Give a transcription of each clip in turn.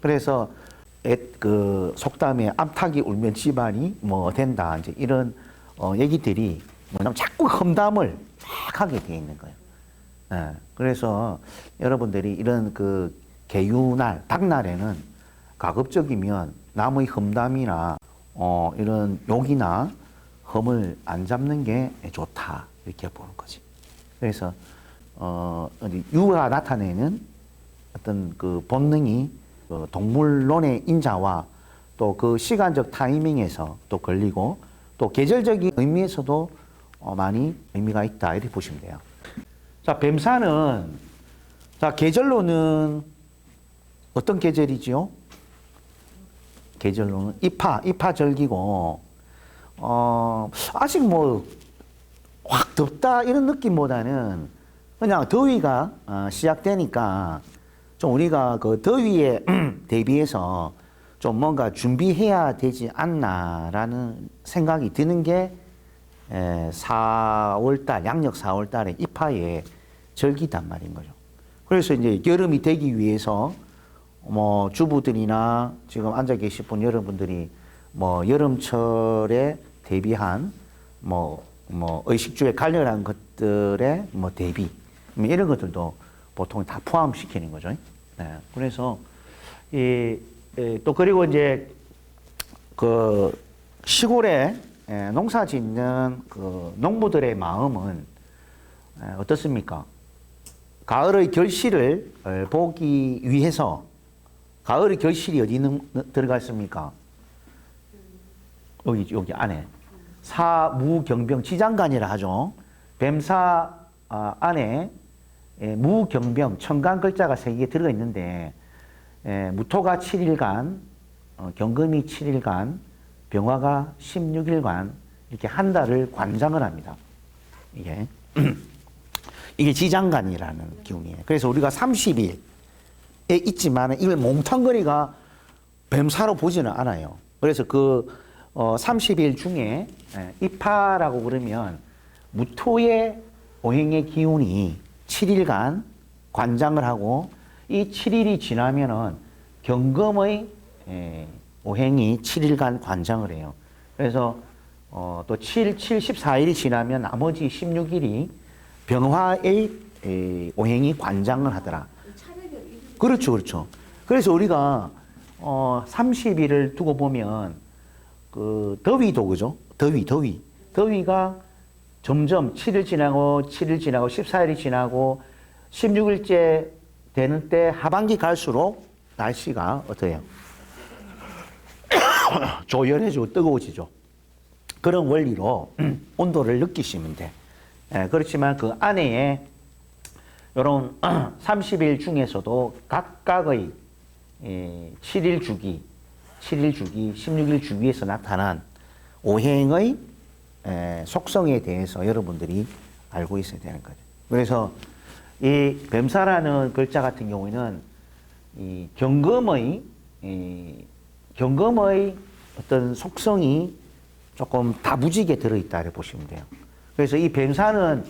그래서 그 속담에 암탉이 울면 집안이 뭐 된다 이제 이런 얘기들이 뭐냐면 자꾸 험담을 막 하게 돼 있는 거예요. 예, 그래서 여러분들이 이런 그 개유날, 닭날에는 가급적이면 남의 험담이나 이런 욕이나 험을 안 잡는 게 좋다 이렇게 보는 거지. 그래서 유가 나타내는 어떤 그 본능이 동물론의 인자와 또 그 시간적 타이밍에서 또 걸리고 또 계절적인 의미에서도 많이 의미가 있다 이렇게 보시면 돼요. 자, 뱀사는 자 계절로는 어떤 계절이지요? 계절로는 입하절기고 아직 뭐 확 덥다 이런 느낌보다는 그냥 더위가 시작되니까 좀 우리가 그 더위에 대비해서 좀 뭔가 준비해야 되지 않나라는 생각이 드는 게 4월달, 양력 4월달에 입하의 절기단 말인 거죠. 그래서 이제 여름이 되기 위해서 뭐 주부들이나 지금 앉아 계신 분 여러분들이 뭐 여름철에 대비한 뭐 의식주에 관련한 것들의 뭐 대비 이런 것들도 보통 다 포함시키는 거죠. 네. 그래서 또 그리고 이제 그 시골에 농사 짓는 그 농부들의 마음은 어떻습니까? 가을의 결실을 보기 위해서 가을의 결실이 어디 들어가 있습니까? 여기 안에 사무경병 지장간이라 하죠. 뱀사 안에 무경병 청간 글자가 3개 들어가 있는데 무토가 7일간, 경금이 7일간, 병화가 16일간 이렇게 한 달을 관장을 합니다. 이게 지장간이라는 기운이에요. 그래서 우리가 30일에 있지만 이걸 몽탕거리가 뱀사로 보지는 않아요. 그래서 그 30일 중에 입하라고 그러면 무토의 오행의 기운이 7일간 관장을 하고 이 7일이 지나면은 경금의 오행이 7일간 관장을 해요. 그래서 또 7, 14일이 지나면 나머지 16일이 병화의 오행이 관장을 하더라. 그렇죠, 그렇죠. 그래서 우리가 30일을 두고 보면 그 더위도 그죠? 더위가 점점 7일 지나고 7일 지나고 14일이 지나고 16일째 되는 때 하반기 갈수록 날씨가 어때요? 조열해지고 뜨거워지죠. 그런 원리로 온도를 느끼시면 돼. 그렇지만 그 안에 이런 30일 중에서도 각각의 7일 주기, 16일 주기에서 나타난 오행의 속성에 대해서 여러분들이 알고 있어야 되는 거죠. 그래서 이 뱀사라는 글자 같은 경우에는 이 경금의 어떤 속성이 조금 다부지게 들어있다 이렇게 보시면 돼요. 그래서 이 뱀사는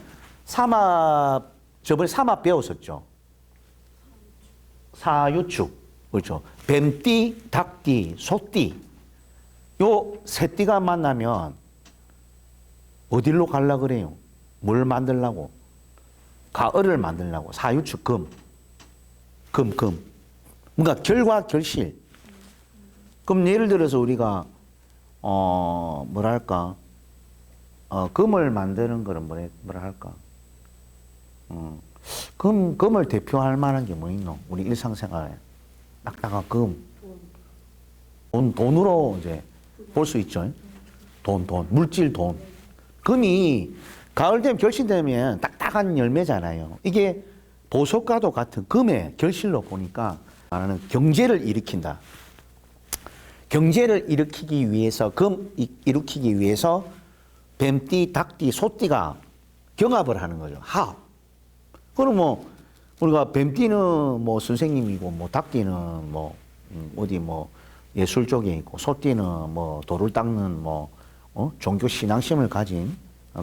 저번에 삼합 배웠었죠. 사유축, 그렇죠. 뱀띠, 닭띠, 소띠, 요 세 띠가 만나면 어디로 가려 그래요? 뭘 만들려고? 가을을 만들려고. 사유축 금. 뭔가 결과 결실. 그럼 예를 들어서 우리가 뭐랄까 금을 만드는 거는 뭐라 할까? 금을 대표할 만한 게 뭐 있노? 우리 일상생활에 딱딱한 금. 돈으로 이제 볼 수 있죠. 돈, 물질 돈. 금이 가을 되면 결실되면 딱딱한 열매잖아요. 이게 보석과도 같은 금의 결실로 보니까 말하는 경제를 일으킨다. 경제를 일으키기 위해서 일으키기 위해서 뱀띠, 닭띠, 소띠가 경합을 하는 거죠. 합. 그럼 뭐 우리가 뱀띠는 뭐 선생님이고 뭐 닭띠는 뭐 어디 뭐 예술 쪽에 있고 소띠는 뭐 돌을 닦는 뭐 종교 신앙심을 가진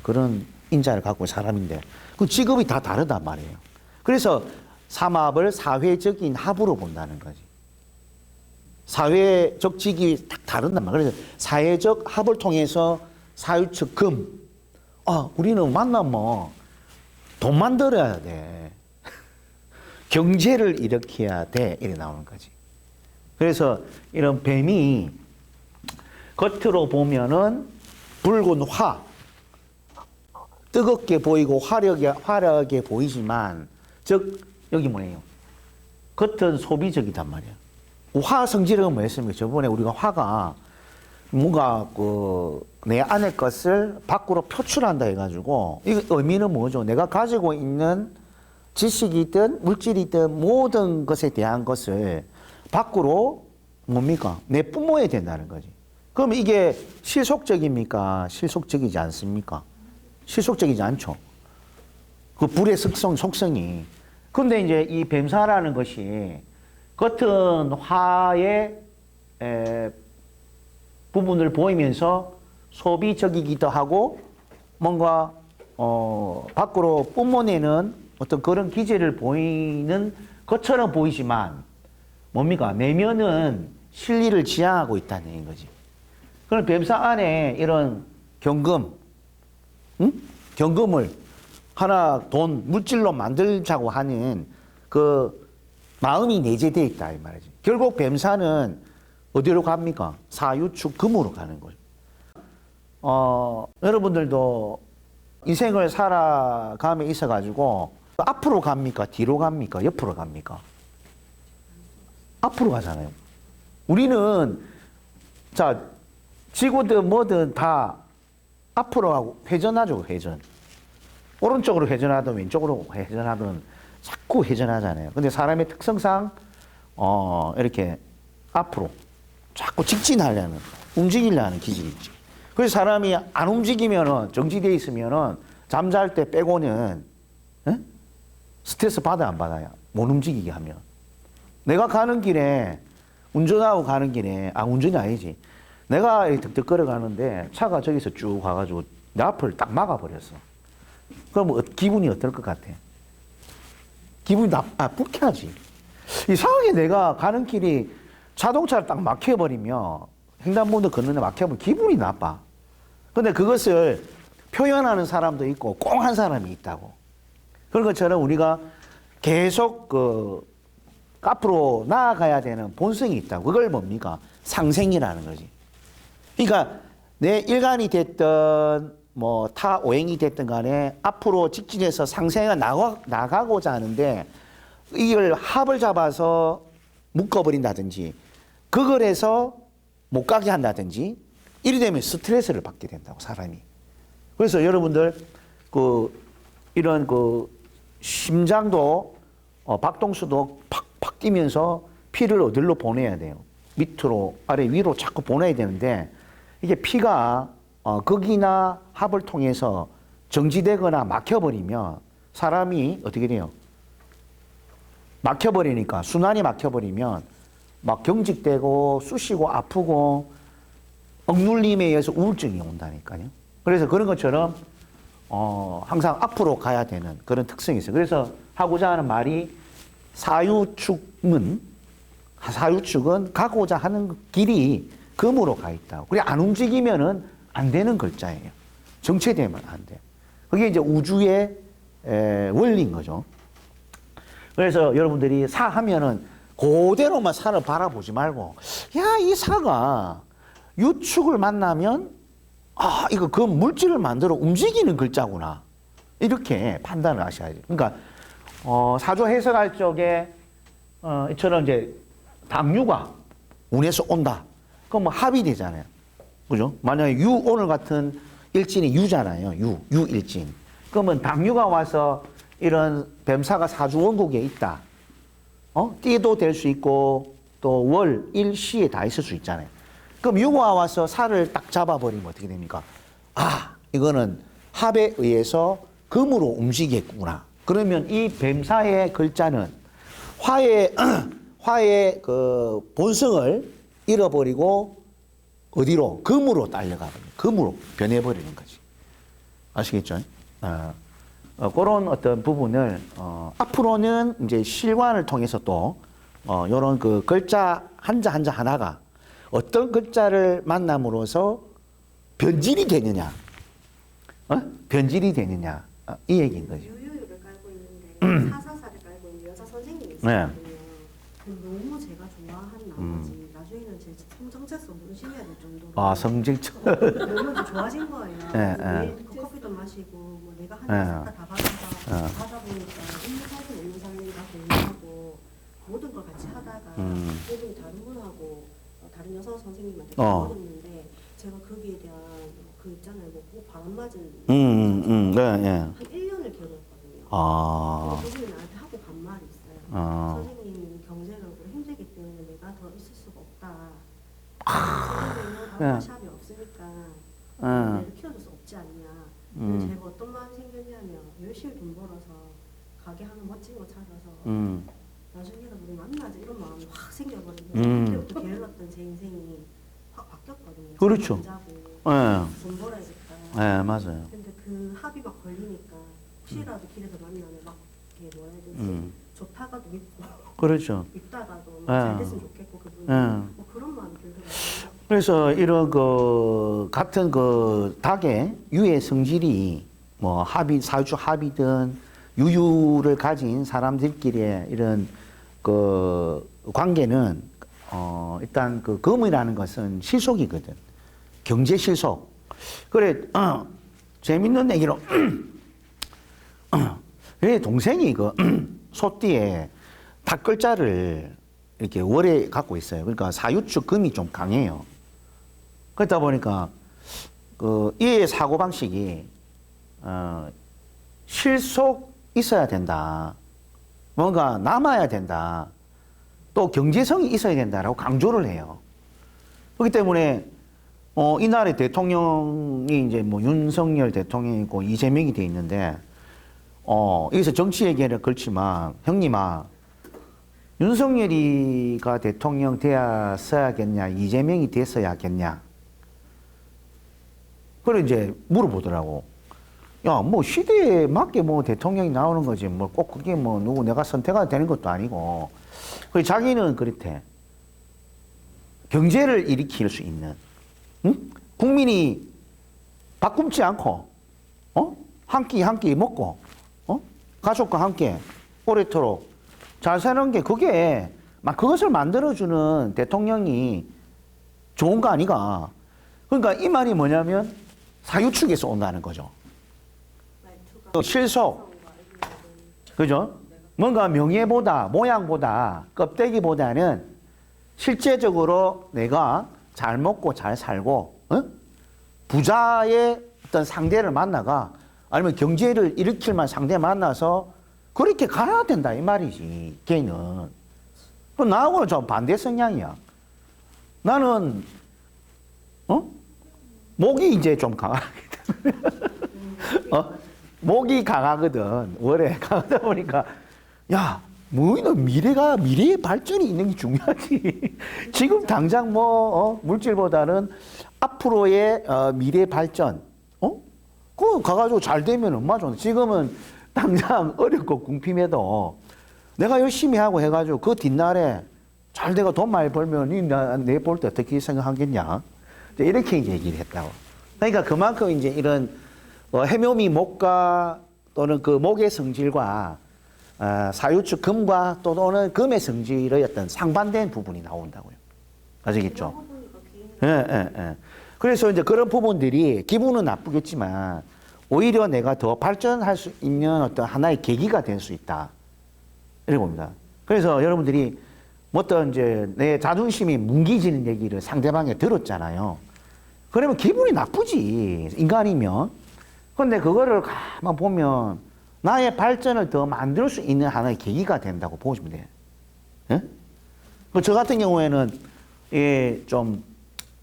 그런 인자를 갖고 있는 사람인데 그 직업이 다 다르단 말이에요. 그래서 삼합을 사회적인 합으로 본다는 거지. 사회적 직이 딱 다른단 말이에요. 그래서 사회적 합을 통해서 사유축 금. 우리는 만나면 돈 만들어야 돼. 경제를 일으켜야 돼. 이래 나오는 거지. 그래서 이런 뱀이 겉으로 보면은 붉은 화, 뜨겁게 보이고 화려하게 보이지만, 즉, 여기 뭐예요? 겉은 소비적이단 말이야. 화 성질은 뭐였습니까? 저번에 우리가 화가 뭔가 내 안의 것을 밖으로 표출한다 해가지고, 이 의미는 뭐죠? 내가 가지고 있는 지식이든 물질이든 모든 것에 대한 것을 밖으로 뭡니까? 내뿜어야 된다는 거지. 그럼 이게 실속적입니까? 실속적이지 않습니까? 실속적이지 않죠. 그 불의 속성이. 근데 이제 이 뱀사라는 것이 겉은 화의 부분을 보이면서 소비적이기도 하고 뭔가 밖으로 뿜어내는 어떤 그런 기질을 보이는 것처럼 보이지만 뭡니까? 내면은 실리를 지향하고 있다는 거지. 그럼 뱀사 안에 이런 경금, 경금을 하나 돈, 물질로 만들자고 하는 그 마음이 내재되어 있다, 이 말이지. 결국 뱀사는 어디로 갑니까? 사유축 금으로 가는 거죠. 여러분들도 인생을 살아감에 있어가지고 앞으로 갑니까? 뒤로 갑니까? 옆으로 갑니까? 앞으로 가잖아요. 우리는, 자, 지구든 뭐든 다 앞으로 가고 회전하죠, 회전. 오른쪽으로 회전하든 왼쪽으로 회전하든 자꾸 회전하잖아요. 근데 사람의 특성상, 이렇게 앞으로 자꾸 직진하려는, 움직이려는 기질이 있지. 그래서 사람이 안 움직이면은, 정지되어 있으면은, 잠잘 때 빼고는, 스트레스 받아, 안 받아요? 못 움직이게 하면. 내가 가는 길에, 운전하고 가는 길에, 운전이 아니지. 내가 득득 걸어가는데 차가 저기서 쭉 가가지고 내 앞을 딱 막아버렸어. 그럼 기분이 어떨 것 같아? 기분이 불쾌하지. 이상하게 내가 가는 길이 자동차를 딱 막혀버리면, 횡단보도 걷는데 막혀버리면 기분이 나빠. 근데 그것을 표현하는 사람도 있고 꽁한 사람이 있다고. 그런 것처럼 우리가 계속 앞으로 나아가야 되는 본성이 있다고. 그걸 뭡니까? 상생이라는 거지. 그러니까 내 일간이 됐든 뭐 타 오행이 됐든 간에 앞으로 직진해서 상생해 나가고자 하는데 이걸 합을 잡아서 묶어버린다든지 그걸 해서 못 가게 한다든지 이래 되면 스트레스를 받게 된다고, 사람이. 그래서 여러분들 이런 심장도 박동수도 팍팍 뛰면서 피를 어디로 보내야 돼요? 밑으로 아래 위로 자꾸 보내야 되는데 이게 피가 극이나 합을 통해서 정지되거나 막혀버리면 사람이 어떻게 돼요? 막혀버리니까, 순환이 막혀버리면 막 경직되고 쑤시고 아프고 억눌림에 의해서 우울증이 온다니까요. 그래서 그런 것처럼 항상 앞으로 가야 되는 그런 특성이 있어요. 그래서 하고자 하는 말이 사유축은 가고자 하는 길이 금으로 가 있다고. 그래, 안 움직이면은 안 되는 글자예요. 정체되면 안 돼. 그게 이제 우주의 원리인 거죠. 그래서 여러분들이 사 하면은 그대로만 사를 바라보지 말고, 야, 이 사가 유축을 만나면, 이거 그 물질을 만들어 움직이는 글자구나. 이렇게 판단을 하셔야지. 그러니까, 사조 해석할 적에, 이처럼 이제 당유가 운에서 온다. 그럼 뭐 합이 되잖아요. 그죠? 만약에 유, 오늘 같은 일진이 유잖아요. 유일진. 그러면 당유가 와서 이런 뱀사가 사주 원국에 있다. 띠도 될 수 있고, 또 월, 일, 시에 다 있을 수 있잖아요. 그럼 유가 와서 살을 딱 잡아버리면 어떻게 됩니까? 이거는 합에 의해서 금으로 움직이겠구나. 그러면 이 뱀사의 글자는 화의 그 본성을 잃어버리고 어디로? 금으로 딸려가버려요. 금으로 변해버리는 거지. 아시겠죠? 그런 어떤 부분을 앞으로는 이제 실관을 통해서 또 요런 그 글자 한자 한자 하나가 어떤 글자를 만남으로써 변질이 되느냐, 변질이 되느냐, 이 얘기인 거죠. 유유유를 깔고 있는데 사사사를 깔고 있는 여자 선생님이 있거든요. 너무 제가 좋아한 나머지 나중에는 제 성정체성 문신해야 될 정도로 아, 성질적. 너무 좋아진 거예요. 예, 매일 커피도 마시고 뭐 내가 하는 사과 다 받아서 하다 보니까 있는 살긴 없는 살이가 공유하고 모든 걸 같이 하다가 그분이 다른 분하고 다른 여성 선생님한테 배웠는데 제가 거기에 대한 그 있잖아요, 뭐 바람 맞은 네, 예. 한 1년을 겪었거든요. 아, 그분이 나한테 하고 간 말이 있어요. 선생님은 경제력으로 힘들기 때문에 내가 더 있을 수가 없다. 선생님은 아무 샵이 없으니까 내를 키워줄 수 없지 않냐. 근데 제가 어떤 마음이 생겼냐면 열심히 돈 벌어서 가게 하나 멋진 거 찾아서 나중에는 우리 만나자 이런 마음이 확 생겨버리고 그때부터 게을렀던 제 인생이 확 바뀌었거든요. 그렇죠. 돈 벌어야겠다. 네, 맞아요. 근데 그 합이 막 걸리니까 혹시라도 길에서 만나면 막 이렇게 뭐라 해야 되지? 좋다가도 믿고 그렇죠. 믿다가도 잘 됐으면 좋겠고 그분이 뭐 그런 마음이 들더라고요. 그래서 이런 그 같은 그 닭의 유의 성질이 뭐 합이 사유축 합이든 유유를 가진 사람들끼리의 이런 그 관계는 일단 그 금이라는 것은 실속이거든. 경제 실속. 그래 재밌는 얘기로 내 동생이 그 소띠에 닭 글자를 이렇게 월에 갖고 있어요. 그러니까 사유축 금이 좀 강해요. 그러다 보니까 그 이의 사고 방식이 실속 있어야 된다. 뭔가 남아야 된다. 또 경제성이 있어야 된다라고 강조를 해요. 그렇기 때문에 이날의 대통령이 이제 뭐 윤석열 대통령이고 이재명이 돼 있는데 여기서 정치 얘기를 걸지만 형님아 윤석열이가 대통령 되었어야겠냐 이재명이 됐어야겠냐 그래 이제 물어보더라고. 야, 뭐 시대에 맞게 뭐 대통령이 나오는 거지 뭐 꼭 그게 뭐 누구 내가 선택해야 되는 것도 아니고. 그 자기는 그렇대. 경제를 일으킬 수 있는, 응? 국민이 밥 굶지 않고, 한 끼 먹고, 가족과 함께 오래도록 잘 사는 게 그게 막 그것을 만들어주는 대통령이 좋은 거 아니가. 그러니까 이 말이 뭐냐면 사유축에서 온다는 거죠. 실속. 그죠? 뭔가 명예보다, 모양보다, 껍데기보다는 실제적으로 내가 잘 먹고 잘 살고, 부자의 어떤 상대를 만나가, 아니면 경제를 일으킬 만한 상대 만나서 그렇게 가야 된다, 이 말이지, 걔는. 나하고는 좀 반대 성향이야. 나는, 목이 이제 좀 강하거든. 목이 강하거든. 월에 강하다 보니까, 야, 미래의 발전이 있는 게 중요하지. 지금 당장 물질보다는 앞으로의 미래 발전, 그거 가가지고 잘 되면 얼마 좋아. 지금은 당장 어렵고 궁핍해도 내가 열심히 하고 해가지고 그 뒷날에 잘 내가 돈 많이 벌면 내 볼 때 어떻게 생각하겠냐. 이렇게 이제 얘기를 했다고. 그러니까 그만큼 이제 이런 해묘미 목과 또는 그 목의 성질과 사유축 금과 또는 금의 성질의 어떤 상반된 부분이 나온다고요. 아시겠죠? 예. 그래서 이제 그런 부분들이 기분은 나쁘겠지만 오히려 내가 더 발전할 수 있는 어떤 하나의 계기가 될 수 있다. 이렇게 봅니다. 그래서 여러분들이 어떤 이제 내 자존심이 뭉개지는 얘기를 상대방에 들었잖아요. 그러면 기분이 나쁘지. 인간이면. 근데 그거를 가만 보면 나의 발전을 더 만들 수 있는 하나의 계기가 된다고 보시면 돼요. 예? 저 같은 경우에는 좀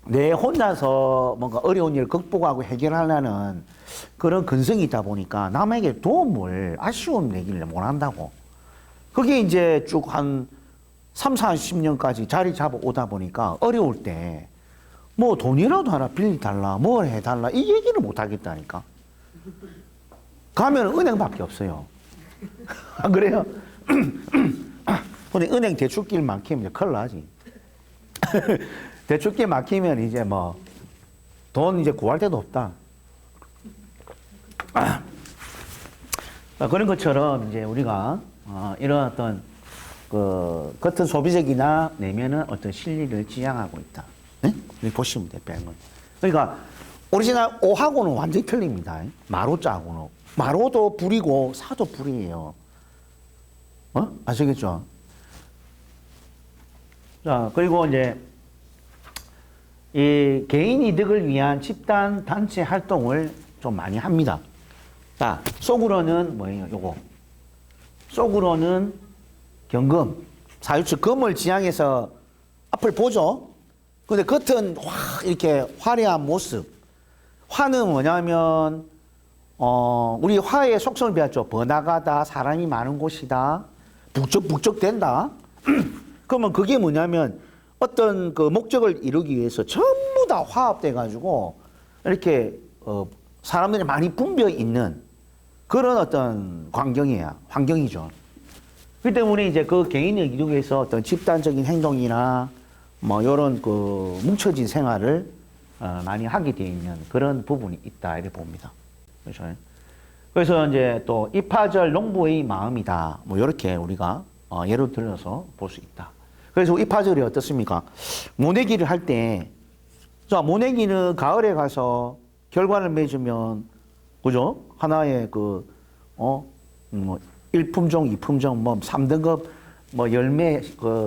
내 혼자서 뭔가 어려운 일을 극복하고 해결하려는 그런 근성이 있다 보니까 남에게 도움을 아쉬운 얘기를 못 한다고. 그게 이제 쭉 한 3, 40년까지 자리 잡아 오다 보니까 어려울 때 뭐 돈이라도 하나 빌려달라, 뭘 해달라 이 얘기를 못 하겠다니까. 가면 은행밖에 없어요. 안 그래요? 근데 은행 대출길 막히면 이제 큰일 나지. 대출길 막히면 이제 뭐 돈 이제 구할 데도 없다. 그런 것처럼 이제 우리가 이런 어떤 그 겉은 소비적이나 내면은 어떤 실리를 지향하고 있다. 네? 이렇게 보시면 돼요, 뱀은. 그러니까 오리지널 오하고는 완전히 틀립니다. 마로자하고는. 마로도 불이고 사도 불이에요. 아시겠죠? 자, 그리고 이제 이 개인 이득을 위한 집단 단체 활동을 좀 많이 합니다. 자, 속으로는 뭐예요? 요거. 속으로는 경금, 사유치 금을 지향해서 앞을 보죠. 근데 겉은 이렇게 화려한 모습. 화는 뭐냐면, 우리 화의 속성을 배웠죠. 번화가다, 사람이 많은 곳이다, 북적북적 된다. 그러면 그게 뭐냐면 어떤 그 목적을 이루기 위해서 전부 다 화합돼가지고 이렇게 사람들이 많이 붐벼 있는 그런 어떤 환경이죠. 그렇기 때문에 이제 그 개인의 이룩에서 어떤 집단적인 행동이나 뭐 이런 그 뭉쳐진 생활을 많이 하게 되어 있는 그런 부분이 있다 이렇게 봅니다. 그렇죠. 그래서 이제 또 이파절 농부의 마음이다. 뭐 이렇게 우리가 예를 들어서 볼 수 있다. 그래서 이파절이 어떻습니까? 모내기를 할 때, 자, 모내기는 가을에 가서 결과를 맺으면, 그죠? 하나의 뭐, 1품종, 2품종, 뭐, 3등급, 뭐, 열매,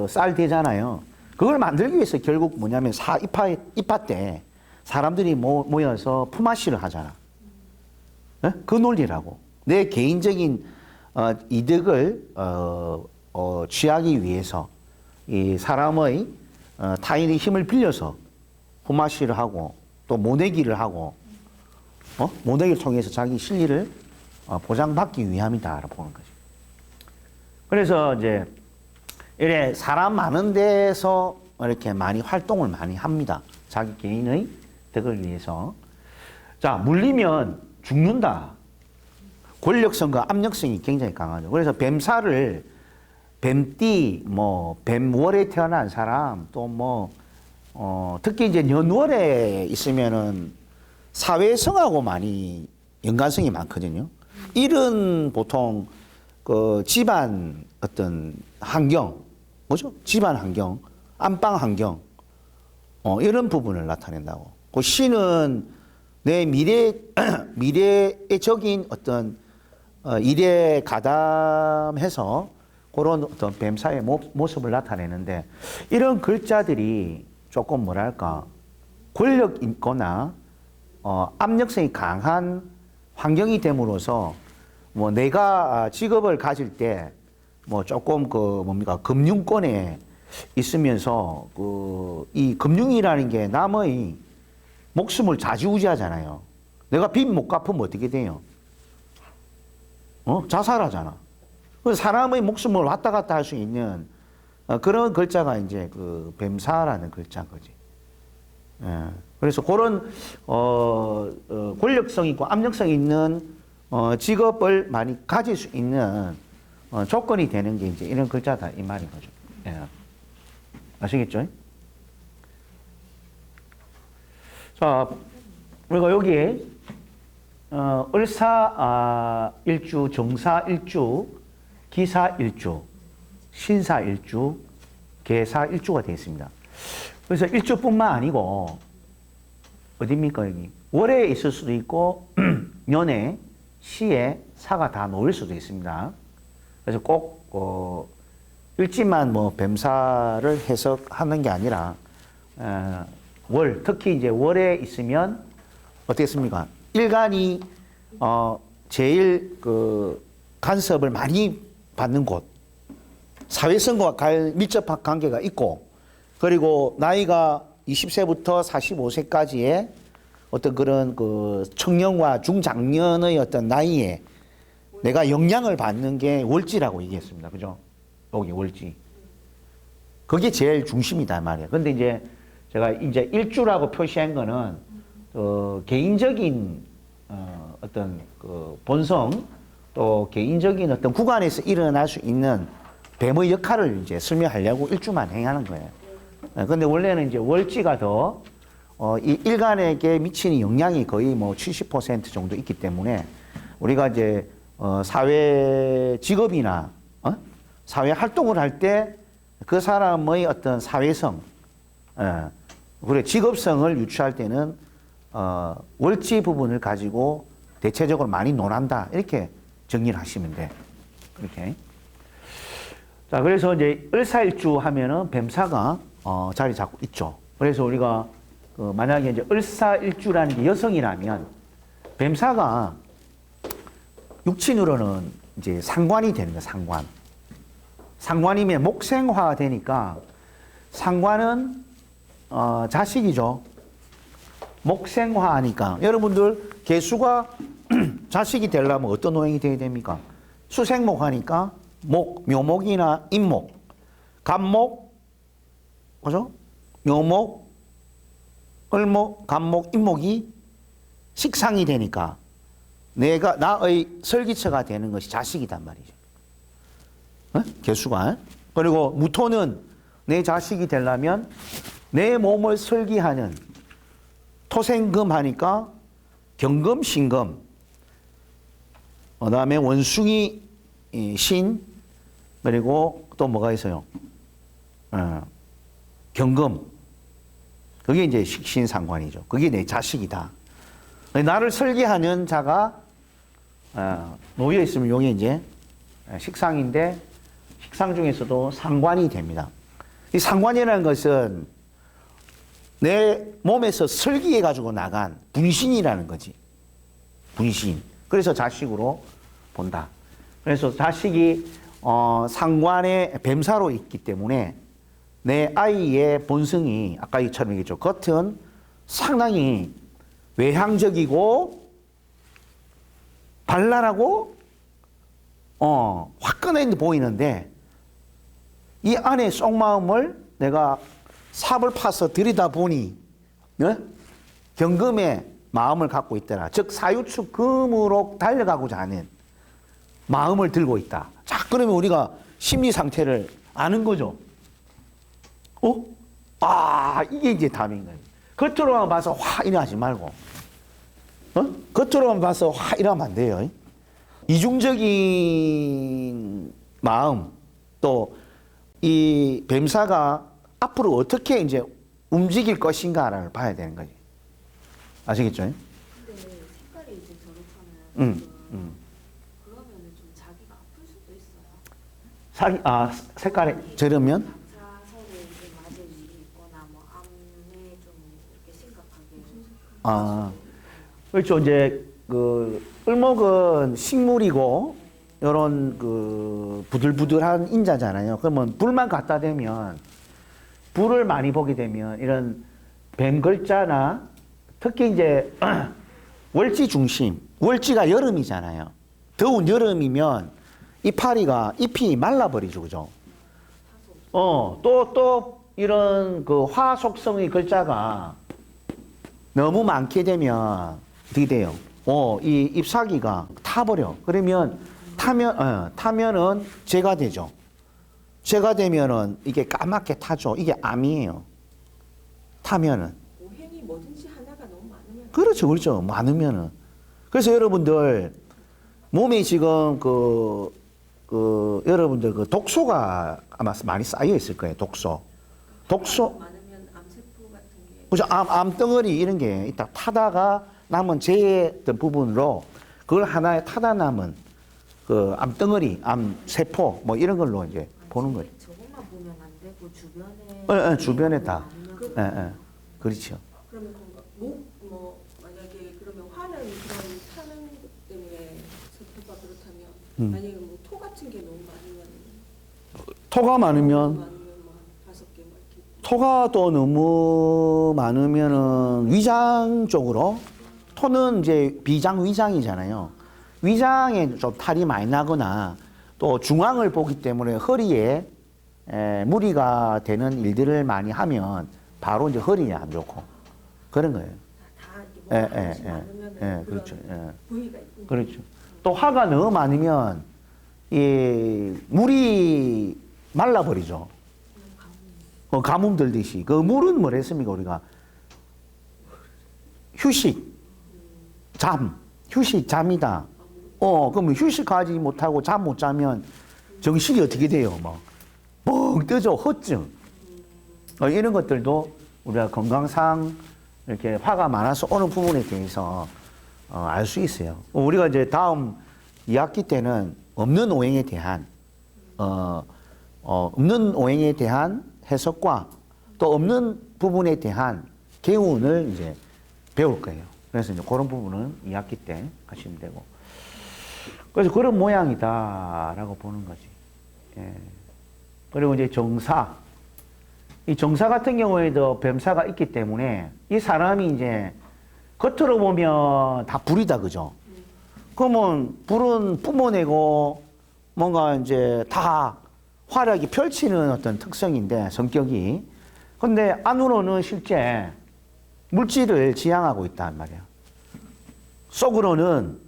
쌀 되잖아요. 그걸 만들기 위해서 결국 뭐냐면, 이파 때 사람들이 모여서 품앗이를 하잖아. 네? 그 논리라고. 내 개인적인, 이득을, 취하기 위해서 이 사람의 타인의 힘을 빌려서 품앗이를 하고 또 모내기를 하고 모내기를 통해서 자기 실리를 보장받기 위함이다라고 보는 거죠. 그래서 이제 이래 사람 많은 데서 이렇게 많이 활동을 많이 합니다. 자기 개인의 덕을 위해서. 자, 물리면 죽는다. 권력성과 압력성이 굉장히 강하죠. 그래서 뱀살을 뱀띠, 뱀월에 태어난 사람, 또 특히 이제 년월에 있으면은 사회성하고 많이 연관성이 많거든요. 이런 보통 그 집안 어떤 환경, 뭐죠? 집안 환경, 안방 환경, 이런 부분을 나타낸다고. 그 신은 내 미래적인 어떤 일에 가담해서 그런 어떤 뱀사의 모습을 나타내는데 이런 글자들이 조금 뭐랄까 권력 있거나 압력성이 강한 환경이 됨으로써 뭐 내가 직업을 가질 때 뭐 조금 금융권에 있으면서 이 금융이라는 게 남의 목숨을 좌지우지하잖아요. 내가 빚 못 갚으면 어떻게 돼요? 자살하잖아. 사람의 목숨을 왔다 갔다 할 수 있는 그런 글자가 이제 그 뱀사라는 글자인 거지. 그래서 그런 권력성 있고 압력성 있는 직업을 많이 가질 수 있는 조건이 되는 게 이제 이런 글자다 이 말인 거죠. 아시겠죠? 자, 우리가 여기에 을사일주, 정사일주, 기사일주, 신사일주, 계사일주가 되어 있습니다. 그래서 일주뿐만 아니고 어디입니까 여기? 월에 있을 수도 있고 년에, 시에, 사가 다 놓일 수도 있습니다. 그래서 꼭 일지만 뱀사를 해석하는 게 아니라 월, 특히 이제 월에 있으면 어떻겠습니까? 일간이 제일 간섭을 많이 받는 곳, 사회성과 밀접한 관계가 있고, 그리고 나이가 20세부터 45세까지의 어떤 그런 청년과 중장년의 어떤 나이에 내가 영향을 받는 게 월지라고 얘기했습니다. 그죠? 여기 월지. 그게 제일 중심이다 말이에요. 근데 이제 제가 이제 일주라고 표시한 거는 개인적인 어떤 본성 또 개인적인 어떤 구간에서 일어날 수 있는 뱀의 역할을 이제 설명하려고 일주만 행하는 거예요. 근데 원래는 이제 월지가 더, 이 일간에게 미치는 영향이 거의 뭐 70% 정도 있기 때문에 우리가 이제, 사회 직업이나, 사회 활동을 할 때 그 사람의 어떤 사회성, 그리고 직업성을 유추할 때는, 월지 부분을 가지고 대체적으로 많이 논한다. 이렇게 정리를 하시면 돼. 이렇게. 자, 그래서 이제 을사일주 하면은 뱀사가 자리 잡고 있죠. 그래서 우리가 만약에 이제 을사일주라는 게 여성이라면 뱀사가 육친으로는 이제 상관이 되는 거야, 상관. 상관이면 목생화가 되니까 상관은 자식이죠. 목생화하니까 여러분들 개수가 자식이 되려면 어떤 노행이 돼야 됩니까? 수생목 하니까 목, 묘목이나 임목, 간목, 그죠? 묘목, 을목, 간목, 임목이 식상이 되니까 나의 설기처가 되는 것이 자식이단 말이죠. 개수가. 그리고 무토는 내 자식이 되려면 내 몸을 설기하는 토생금 하니까 경금, 신금, 그 다음에 원숭이, 신, 그리고 또 뭐가 있어요? 경금. 그게 이제 식신상관이죠. 그게 내 자식이다. 나를 설계하는 자가 놓여 있으면 요게 이제 식상인데 식상 중에서도 상관이 됩니다. 이 상관이라는 것은 내 몸에서 설계해가지고 나간 분신이라는 거지. 분신. 그래서 자식으로 본다. 그래서 자식이 상관의 뱀사로 있기 때문에 내 아이의 본성이 아까 이처럼 얘기했죠. 겉은 상당히 외향적이고 발랄하고 화끈해 보이는데 이 안에 속마음을 내가 삽을 파서 들여다보니 경금의 마음을 갖고 있더라. 즉 사유축 금으로 달려가고자 하는 마음을 들고 있다. 자, 그러면 우리가 심리 상태를 아는 거죠. 이게 이제 답인 거예요. 겉으로만 봐서 이러지 말고, 겉으로만 봐서 이러면 안 돼요. 이중적인 마음, 또 이 뱀사가 앞으로 어떻게 이제 움직일 것인가를 봐야 되는 거지. 아시겠죠? 근데 색깔이 이제 저렇잖아요. 그러면은 좀 자기가 아플 수도 있어요. 색깔이 저러면? 자손에 이제 맞을 일이 있거나 뭐 암에 좀 이렇게 심각하게. 그렇죠. 이제 을목은 식물이고 이런 부들부들한 인자잖아요. 그러면 불만 갖다 대면 불을 많이 보게 되면 이런 뱀 글자나 특히 이제 월지 중심, 월지가 여름이잖아요. 더운 여름이면 이파리가 잎이 말라버리죠, 그죠? 또 이런 화 속성의 글자가 너무 많게 되면 어떻게 돼요? 이 잎사귀가 타버려. 그러면 타면은 재가 되죠. 재가 되면은 이게 까맣게 타죠. 이게 암이에요. 타면은. 오행이 뭐든지 하나가 너무 많으면. 그렇죠. 많으면은. 그래서 여러분들 몸에 지금 여러분들 독소가 아마 많이 쌓여 있을 거예요. 독소. 많으면 암세포 같은 게. 그죠. 암덩어리 이런 게 있다. 타다가 남은 재던 부분으로 그걸 하나에 타다 남은 암덩어리, 암세포 뭐 이런 걸로 이제 보는 거죠. 저것만 보면 안 되고 주변에. 주변에 다. 그렇죠. 그러면 만약에 그러면 화는 그런 타는 것 때문에 세포가 그렇다면 만약에 뭐 토 같은 게 너무 많으면. 토가 많으면 뭐 5개 막 이렇게. 토가 또 너무 많으면은 위장 쪽으로 토는 이제 비장 위장이잖아요. 위장에 좀 탈이 많이 나거나 또 중앙을 보기 때문에 허리에 무리가 되는 일들을 많이 하면 바로 이제 허리에 안 좋고 그런 거예요. 그렇죠. 부위가 있군요. 그렇죠. 또 화가 너무 많으면 이 물이 말라버리죠. 가뭄 들듯이. 그 물은 뭘 했습니까, 우리가? 휴식, 휴식, 잠이다. 그러면 휴식하지 못하고 잠 못 자면 정신이 어떻게 돼요? 뻥 뜨죠, 허증. 이런 것들도 우리가 건강상 이렇게 화가 많아서 오는 부분에 대해서 알 수 있어요. 우리가 이제 다음 2학기 때는 없는 오행에 대한 없는 오행에 대한 해석과 또 없는 부분에 대한 개운을 이제 배울 거예요. 그래서 이제 그런 부분은 2학기 때 하시면 되고. 그래서 그런 모양이다라고 보는 거지. 예. 그리고 이제 정사. 이 정사 같은 경우에도 병사가 있기 때문에 이 사람이 이제 겉으로 보면 다 불이다, 그죠? 그러면 불은 뿜어내고 뭔가 이제 다 활약이 펼치는 어떤 특성인데, 성격이. 근데 안으로는 실제 물질을 지향하고 있단 말이야. 속으로는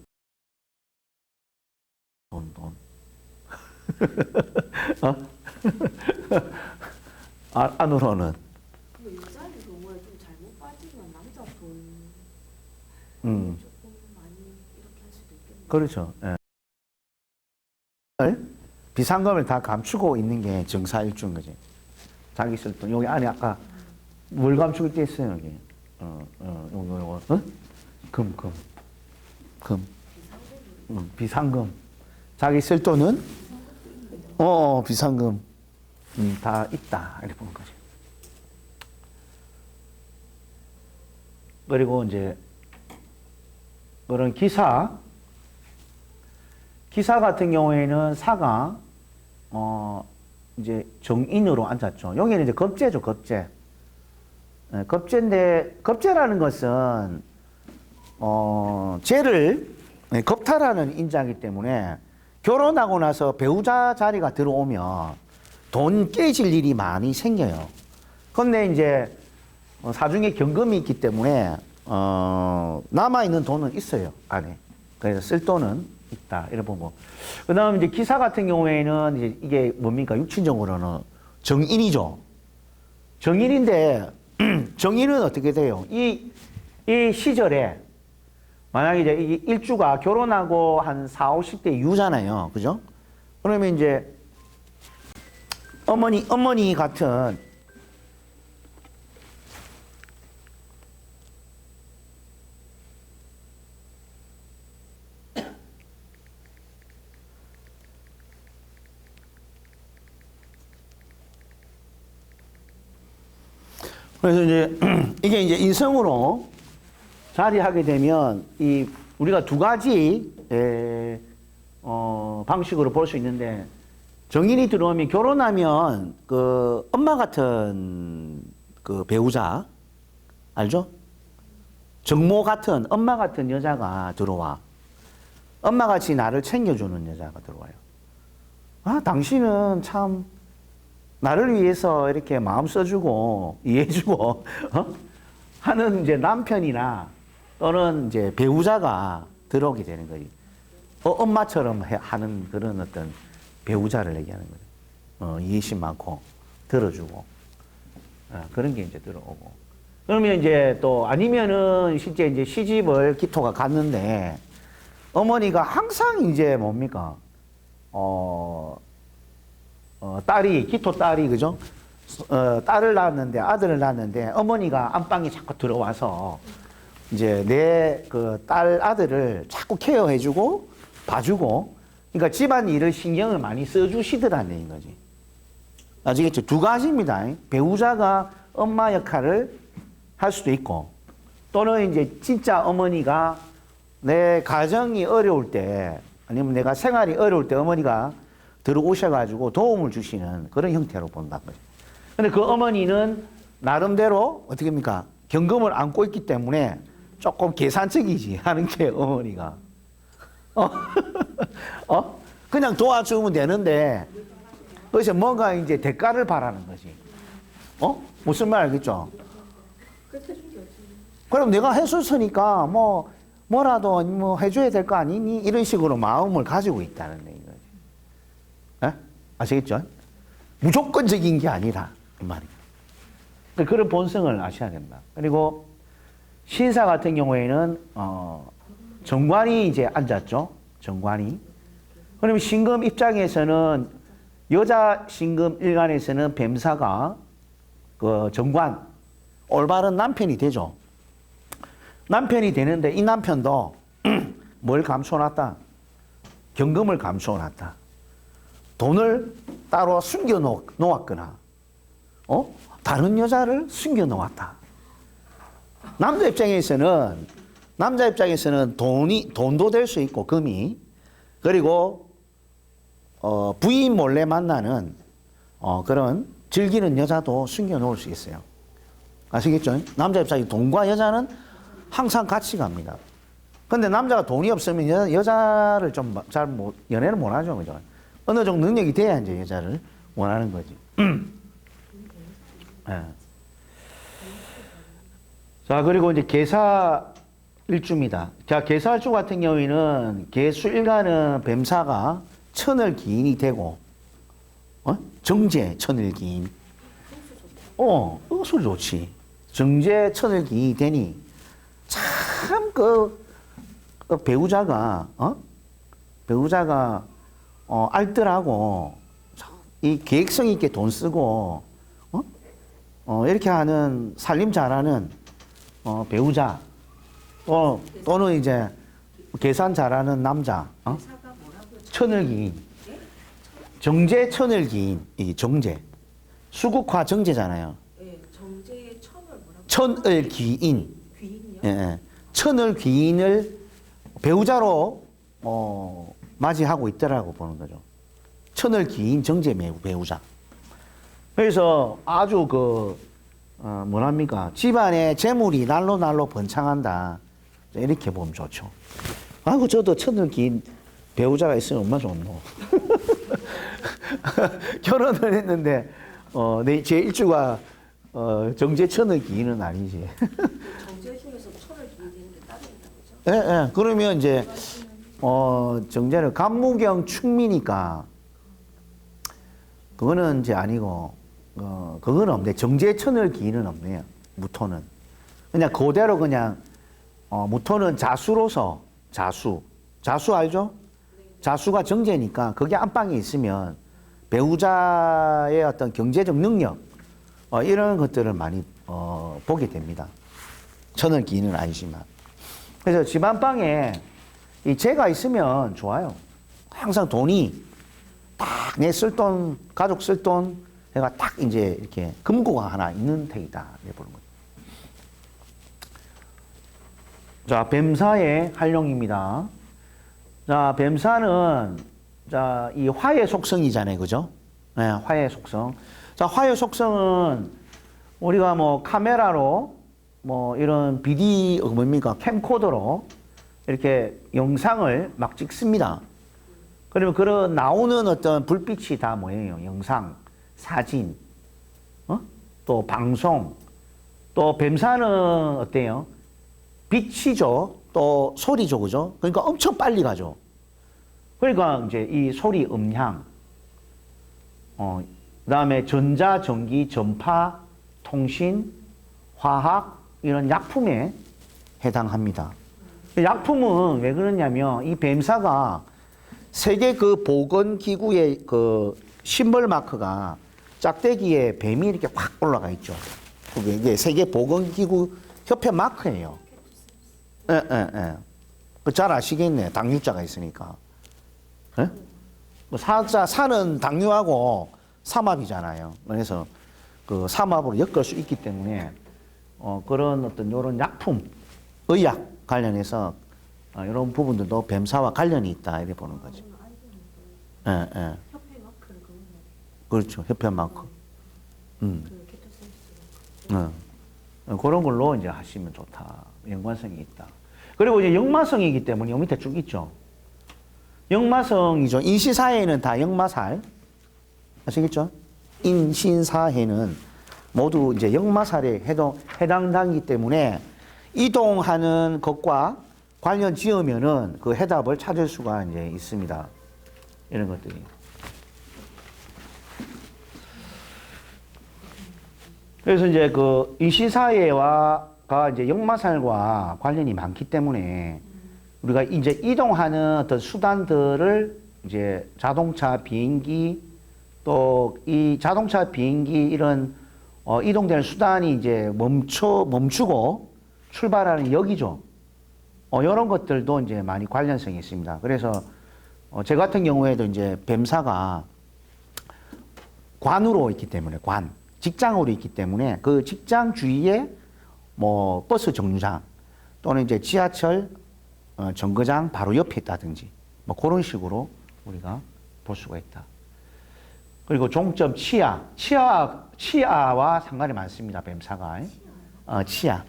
돈. 안으로는. 여자의 경우에 좀 잘못 빠지면 남자 돈 조금 많이 이렇게 할 수도 있겠네요. 그렇죠. 예. 비상금을 다 감추고 있는 게 정사일주인 거지. 자기 쓸 돈. 여기 안에 아까 뭘 감추고 있다 했어요, 여기. 요거. 금. 비상금. 자기 쓸 돈은 비상금 다 있다, 이렇게 보는 거지. 그리고 이제 그런 기사 같은 경우에는 사가 이제 정인으로 앉았죠. 여기는 이제 겁재죠, 겁재. 겁재인데, 겁재라는 것은 재를 겁탈하는 인자이기 때문에 결혼하고 나서 배우자 자리가 들어오면 돈 깨질 일이 많이 생겨요. 그런데 이제 사중에 경금이 있기 때문에 남아있는 돈은 있어요, 안에. 그래서 쓸 돈은 있다, 이렇게 보고. 그 다음 이제 기사 같은 경우에는 이제 이게 뭡니까? 육친적으로는 정인이죠. 정인인데, 정인은 어떻게 돼요? 이 시절에 만약에 이제 이 일주가 결혼하고 한 40, 50대 이후잖아요. 그죠? 그러면 이제 어머니 같은 그래서 이제 이게 이제 인성으로 자리하게 되면 이 우리가 두 가지 방식으로 볼 수 있는데, 정인이 들어오면 결혼하면 그 엄마 같은 그 배우자 알죠? 정모 같은 엄마 같은 여자가 들어와. 엄마같이 나를 챙겨주는 여자가 들어와요. 당신은 참 나를 위해서 이렇게 마음 써주고 이해해주고 하는 이제 남편이나 또는 이제 배우자가 들어오게 되는 거지. 엄마처럼 하는 그런 어떤 배우자를 얘기하는 거죠. 이해심 많고 들어주고 그런 게 이제 들어오고. 그러면 이제 또 아니면은 실제 이제 시집을 기토가 갔는데 어머니가 항상 이제 뭡니까? 딸이, 기토 딸이, 그죠? 딸을 낳았는데, 아들을 낳았는데, 어머니가 안방에 자꾸 들어와서, 이제 내 그 딸, 아들을 자꾸 케어해주고, 봐주고, 그러니까 집안 일을 신경을 많이 써주시더라는 얘기인 거지. 아시겠죠? 두 가지입니다. 배우자가 엄마 역할을 할 수도 있고, 또는 이제 진짜 어머니가 내 가정이 어려울 때, 아니면 내가 생활이 어려울 때 어머니가 들어오셔가지고 도움을 주시는 그런 형태로 본다는 거죠. 근데 그 어머니는 나름대로 어떻게 합니까? 경금을 안고 있기 때문에 조금 계산적이지 하는 게 어머니가. 그냥 도와주면 되는데, 그래서 뭔가 이제 대가를 바라는 거지. 무슨 말 알겠죠? 그럼 내가 해줬으니까 뭐라도 뭐 해줘야 될 거 아니니? 이런 식으로 마음을 가지고 있다는 얘기인 거지. 아시겠죠? 무조건적인 게 아니다. 이 말이에요. 그런 본성을 아셔야 된다. 그리고 신사 같은 경우에는 정관이 이제 앉았죠. 정관이. 그러면 신금 입장에서는 여자 신금 일간에서는 뱀사가 그 정관 올바른 남편이 되죠. 남편이 되는데 이 남편도 뭘 감춰놨다? 경금을 감춰놨다. 돈을 따로 숨겨 놓았거나, 다른 여자를 숨겨 놓았다. 남자 입장에서는 돈도 될 수 있고, 금이. 그리고, 부인 몰래 만나는, 그런 즐기는 여자도 숨겨 놓을 수 있어요. 아시겠죠? 남자 입장에 돈과 여자는 항상 같이 갑니다. 근데 남자가 돈이 없으면 여자를 좀 연애를 못 하죠. 그죠? 어느 정도 능력이 돼야 이제 여자를 원하는 거지. 네. 자, 그리고 이제 계사 일주입니다. 자, 계사 일주 같은 경우에는 계수 일간은 뱀사가 천을기인이 되고, 정제 천을기인. 어수 좋지. 정제 천을기인이 되니, 참, 배우자가 알뜰하고, 이 계획성 있게 돈 쓰고, 이렇게 하는, 살림 잘하는, 배우자, 또는 이제, 계산 잘하는 남자, 천을기인. 정제 천을기인, 이 정제. 수국화 정제잖아요. 네, 정제의 천을 뭐라고? 천을기인. 귀인이요? 예, 천을귀인을 배우자로 맞이하고 있더라고 보는 거죠. 천을귀인 정제 배우자. 그래서 아주 뭐랍니까? 집안에 재물이 날로 번창한다. 이렇게 보면 좋죠. 아이고 저도 천을귀인 배우자가 있으면 얼마나 좋노. 결혼을 했는데 제 일주가 정제 천을귀인은 아니지. 정제 중에서 천을 기인되는 게 따로 있나 보죠? 예. 그러면 이제, 정제는 간무경 충미니까, 그거는 이제 아니고, 그건 없네. 정제천을 기인은 없네요. 무토는. 그냥 그대로 그냥, 무토는 자수로서, 자수 알죠? 자수가 정제니까, 그게 안방에 있으면, 배우자의 어떤 경제적 능력, 이런 것들을 많이, 보게 됩니다. 천을 기인은 아니지만. 그래서 집안방에 이 재가 있으면 좋아요. 항상 돈이 딱 내 쓸돈, 가족 쓸돈, 내가 딱 이제 이렇게 금고가 하나 있는 택이다. 이렇게 보는 거죠. 자, 뱀사의 활용입니다. 자, 뱀사는, 자, 이 화의 속성이잖아요. 그죠? 네, 화의 속성. 자, 화의 속성은 우리가 뭐 카메라로 이런 뭡니까? 캠코더로 이렇게 영상을 막 찍습니다. 그러면 그런 나오는 어떤 불빛이 다 뭐예요? 영상, 사진, 또 방송, 또 뱀사는 어때요? 빛이죠. 또 소리죠. 그죠? 그러니까 엄청 빨리 가죠. 그러니까 이제 이 소리 음향, 그 다음에 전자, 전기, 전파, 통신, 화학, 이런 약품에 해당합니다. 약품은 왜 그러냐면 이 뱀사가 세계 보건기구의 심벌 마크가 짝대기에 뱀이 이렇게 확 올라가 있죠. 그게 이제 세계 보건기구 협회 마크예요. 예. 잘 아시겠네. 당류자가 있으니까. 예? 사는 당류하고 삼합이잖아요. 그래서 삼합으로 엮을 수 있기 때문에 그런 어떤 요런 약품, 의약 관련해서 이런 부분들도 뱀사와 관련이 있다 이렇게 보는 거죠. 예. 협회 마크를 그런 그렇죠. 협회 마크. 그런 걸로 이제 하시면 좋다. 연관성이 있다. 그리고 이제 역마성이기 때문에 요 밑에 쭉 있죠. 역마성이죠. 인시사회는 다 역마살. 아시겠죠? 인신사회는 모두 이제 역마살에 해당하기 때문에 이동하는 것과 관련 지으면은 그 해답을 찾을 수가 이제 있습니다. 이런 것들이. 그래서 이제 그 인신사회와가 이제 역마살과 관련이 많기 때문에 우리가 이제 이동하는 어떤 수단들을 이제 자동차, 비행기 또 이 자동차, 비행기 이런 이동되는 수단이 이제 멈추고 출발하는 역이죠. 이런 것들도 이제 많이 관련성이 있습니다. 그래서 제 같은 경우에도 이제 뱀사가 관으로 있기 때문에 직장으로 있기 때문에 그 직장 주위에 뭐 버스 정류장 또는 이제 지하철 정거장 바로 옆에 있다든지 뭐 그런 식으로 우리가 볼 수가 있다. 그리고 종점 치아와 상관이 많습니다. 뱀사가. 치아.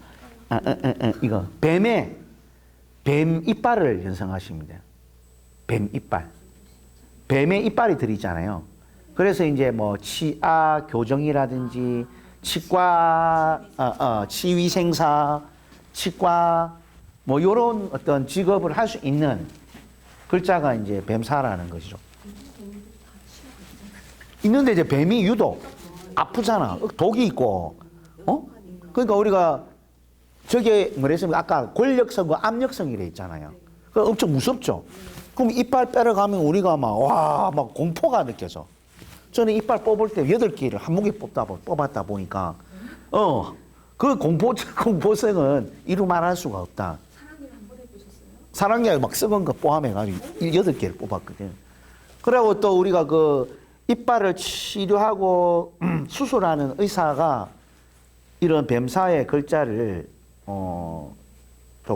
이거 뱀 이빨을 연상하시면 돼요. 뱀 이빨. 뱀의 이빨이 들어있잖아요. 그래서 이제 뭐 치아 교정이라든지 치과, 치위생사, 치과 뭐 이런 어떤 직업을 할 수 있는 글자가 이제 뱀사라는 것이죠. 있는데 이제 뱀이 유독 아프잖아. 독이 있고, 그러니까 우리가 저게 뭐랬습니까? 아까 권력성과 압력성이라 있잖아요. 그 엄청 무섭죠. 그럼 이빨 빼러가면 우리가 막 공포가 느껴져. 저는 이빨 뽑을 때 8개를 한 목에 뽑았다 보니까, 그 공포성은 이루 말할 수가 없다. 사랑니를 한번 해보셨어요? 사랑니를 막 썩은 거 포함해가지고 8개를 뽑았거든. 그리고 또 우리가 그 이빨을 치료하고 수술하는 의사가 이런 뱀사의 글자를 또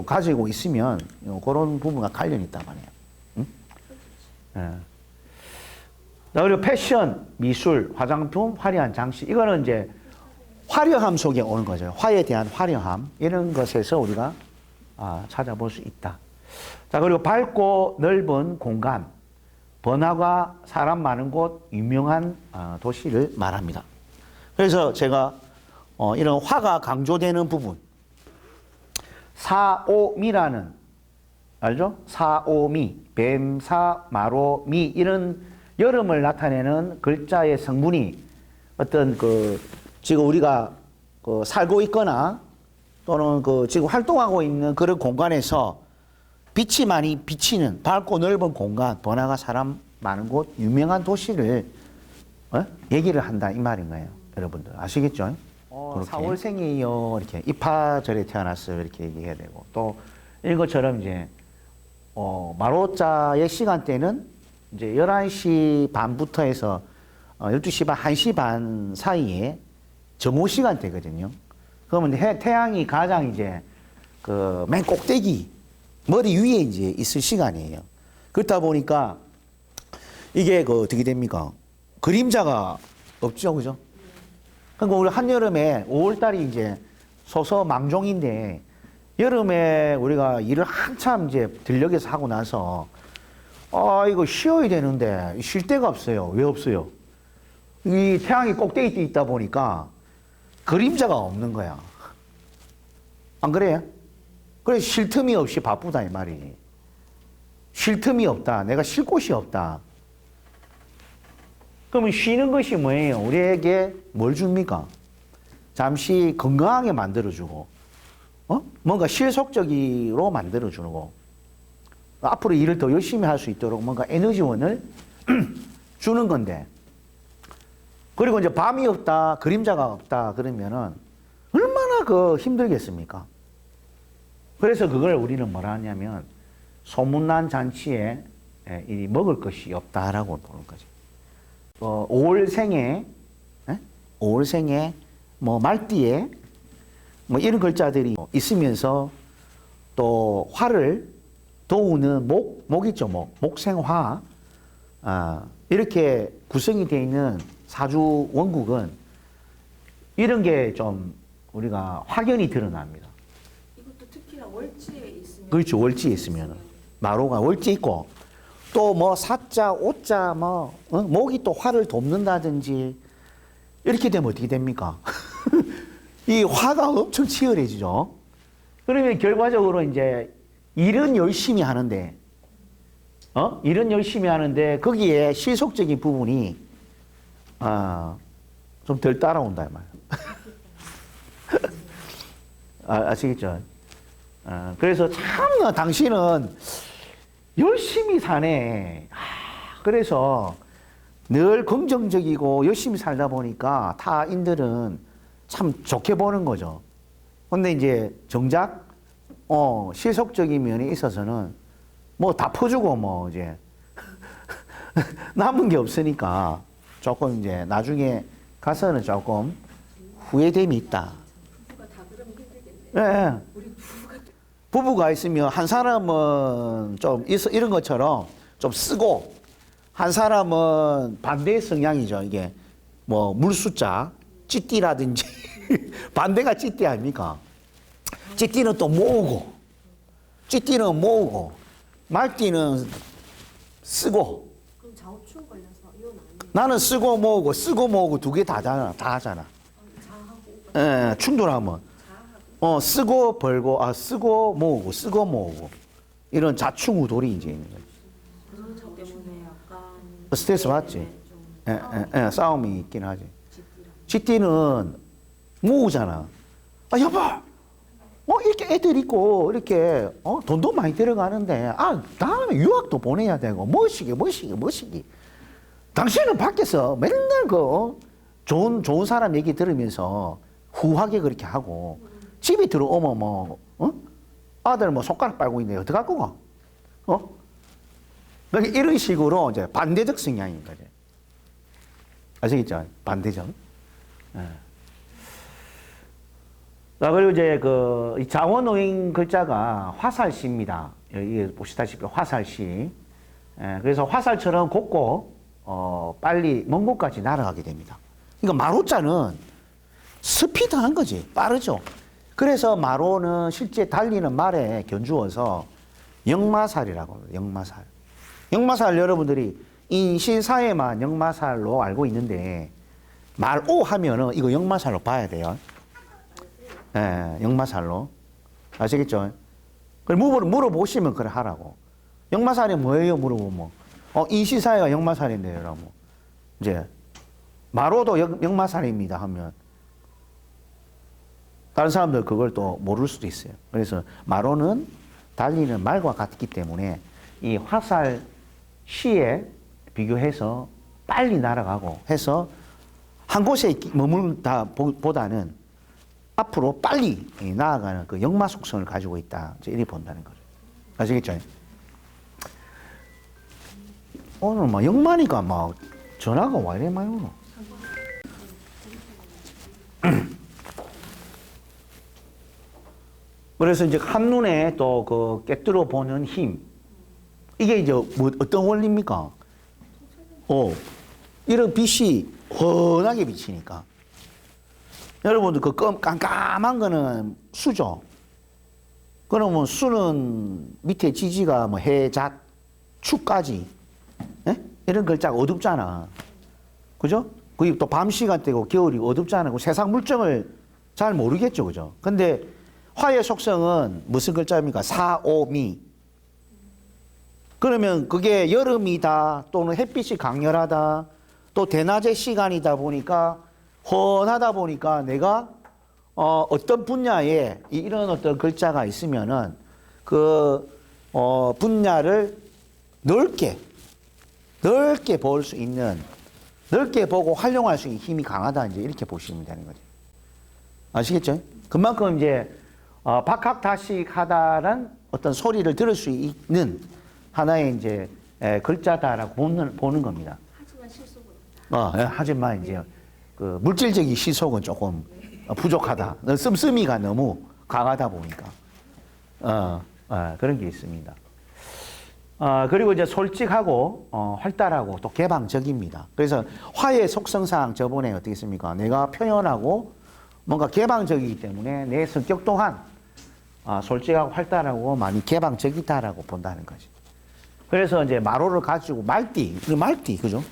가지고 있으면 그런 부분과 관련이 있단 말이에요. 응? 예. 그리고 패션, 미술, 화장품, 화려한 장식 이거는 이제 화려함 속에 오는 거죠. 화에 대한 화려함 이런 것에서 우리가 찾아볼 수 있다. 자, 그리고 밝고 넓은 공간, 번화가, 사람 많은 곳, 유명한 도시를 말합니다. 그래서 제가 이런 화가 강조되는 부분, 사오미라는 알죠? 사오미, 뱀사, 마로, 미 이런 여름을 나타내는 글자의 성분이 어떤 지금 우리가 살고 있거나 또는 지금 활동하고 있는 그런 공간에서 빛이 많이 비치는 밝고 넓은 공간, 번화가, 사람 많은 곳, 유명한 도시를 얘기를 한다 이 말인 거예요. 여러분들 아시겠죠? 4월생이에요. 이렇게 입하절에 태어났어요. 이렇게 얘기해야 되고 또 이런 것처럼 이제 마로자의 시간대는 이제 11시 반부터 해서 12시 반, 1시 반 사이에 정오 시간대거든요. 그러면 태양이 가장 이제 맨 꼭대기 머리 위에 이제 있을 시간이에요. 그렇다 보니까 이게 어떻게 됩니까? 그림자가 없죠, 그죠? 그러니까 우리 한여름에 5월달이 이제 소서망종인데 여름에 우리가 일을 한참 이제 들녘에서 하고 나서 이거 쉬어야 되는데 쉴 데가 없어요. 왜 없어요? 이 태양이 꼭대기에 있다 보니까 그림자가 없는 거야. 안 그래요? 그래서 쉴 틈이 없이 바쁘다 이 말이지. 쉴 틈이 없다. 내가 쉴 곳이 없다. 그러면 쉬는 것이 뭐예요? 우리에게 뭘 줍니까? 잠시 건강하게 만들어주고, 뭔가 실속적으로 만들어주고, 앞으로 일을 더 열심히 할 수 있도록 뭔가 에너지원을 주는 건데, 그리고 이제 밤이 없다, 그림자가 없다, 그러면은 얼마나 힘들겠습니까? 그래서 그걸 우리는 뭐라 하냐면, 소문난 잔치에 먹을 것이 없다라고 보는 거죠. 5월생에, 5월생에, 말띠에, 이런 글자들이 있으면서 또 화를 도우는 목 있죠, 목생화. 이렇게 구성이 되어 있는 사주 원국은 이런 게 좀 우리가 확연히 드러납니다. 이것도 특히나 월지에 있으면. 그렇죠, 월지에 있으면. 마로가 월지에 있고, 또 사자, 오자, 목이 또 화를 돕는다든지, 이렇게 되면 어떻게 됩니까? 이 화가 엄청 치열해지죠. 그러면 결과적으로 이제 일은 열심히 하는데, 일은 열심히 하는데, 거기에 실속적인 부분이, 좀 덜 따라온다, 이 말이에요. 아시겠죠? 그래서 참 당신은 열심히 사네. 그래서 늘 긍정적이고 열심히 살다 보니까 타인들은 참 좋게 보는 거죠. 근데 이제 정작 실속적인 면에 있어서는 뭐 다 퍼주고 뭐 이제 남은 게 없으니까 조금 이제 나중에 가서는 조금 후회됨이 있다. 부부가 다 그러면 힘들겠네. 예. 부부가 있으면 한 사람은 좀 이런 것처럼 좀 쓰고 한 사람은 반대의 성향이죠. 이게 뭐 물숫자, 찌띠라든지 반대가 찌띠 아닙니까? 찌띠는 또 모으고, 찌띠는 모으고, 말띠는 쓰고. 그럼 좌우충 걸려서 이혼 아니에요? 나는 쓰고 모으고 두 개 다 하잖아. 자하고 예, 충돌하면. 자하고 쓰고 벌고, 쓰고 모으고. 이런 자충우돌이 이제 있는 거죠. 그런 것 때문에 약간 스트레스 받지? 좀 싸움이 있긴 하지. 찌띠랑 쥐띠는 모으잖아. 여보! 이렇게 애들 있고, 이렇게, 돈도 많이 들어가는데, 다음에 유학도 보내야 되고, 뭐시기. 당신은 밖에서 맨날 좋은 사람 얘기 들으면서 후하게 그렇게 하고, 집에 들어오면 아들 손가락 빨고 있는데, 어떡할 거가? 그러니까 이런 식으로 이제 반대적 성향인 거지. 아시겠죠? 반대적. 예. 자, 그리고 이제 이 자원오행 글자가 화살시입니다. 여기 보시다시피 화살시. 예, 그래서 화살처럼 곱고, 빨리 먼 곳까지 날아가게 됩니다. 그러니까 마로자는 스피드한 거지. 빠르죠. 그래서 마로는 실제 달리는 말에 견주어서 역마살이라고 합니다. 역마살. 역마살 여러분들이 인신사에만 역마살로 알고 있는데, 말오 하면은 이거 역마살로 봐야 돼요. 예, 역마살로. 아시겠죠? 그걸 물어보시면 그래 하라고. 역마살이 뭐예요? 물어보면. 인시사회가 역마살인데요. 라고. 이제, 마로도 역마살입니다. 하면, 다른 사람들 그걸 또 모를 수도 있어요. 그래서 마로는 달리는 말과 같기 때문에 이 화살 시에 비교해서 빨리 날아가고 해서 한 곳에 머물다 보다는 앞으로 빨리 나아가는 그 역마 속성을 가지고 있다. 이렇게 본다는 거죠. 아시겠죠? 오늘 역마니까 전화가 와 이래 많이 오노. 그래서 이제 한눈에 또 깨뜨려 보는 힘. 이게 이제 어떤 원리입니까? 이런 빛이 훤하게 비치니까. 여러분들 깜깜한 거는 수죠. 그러면 수는 밑에 지지가 해, 잣, 축까지. 예? 이런 글자가 어둡잖아. 그죠? 그게 또 밤 시간대고 겨울이 어둡잖아. 그 세상 물정을 잘 모르겠죠. 그죠? 근데 화의 속성은 무슨 글자입니까? 사오미. 그러면 그게 여름이다 또는 햇빛이 강렬하다 또 대낮의 시간이다 보니까 훤하다 보니까 내가 어떤 분야에 이런 어떤 글자가 있으면은 그 분야를 넓게 볼 수 있는 넓게 보고 활용할 수 있는 힘이 강하다 이제 이렇게 보시면 되는 거죠. 아시겠죠? 그만큼 이제 박학다식하다란 어떤 소리를 들을 수 있는 하나의 이제 글자다라고 보는 겁니다. 하지만 실속은 하지만 이제 그 물질적인 시속은 조금 부족하다. 씀씀이가 너무 강하다 보니까 그런 게 있습니다. 그리고 이제 솔직하고 활달하고 또 개방적입니다. 그래서 화의 속성상 저번에 어떻게 했습니까? 내가 표현하고 뭔가 개방적이기 때문에 내 성격 또한 솔직하고 활달하고 많이 개방적이다라고 본다는 거지. 그래서 이제 마로를 가지고 말띠, 그죠?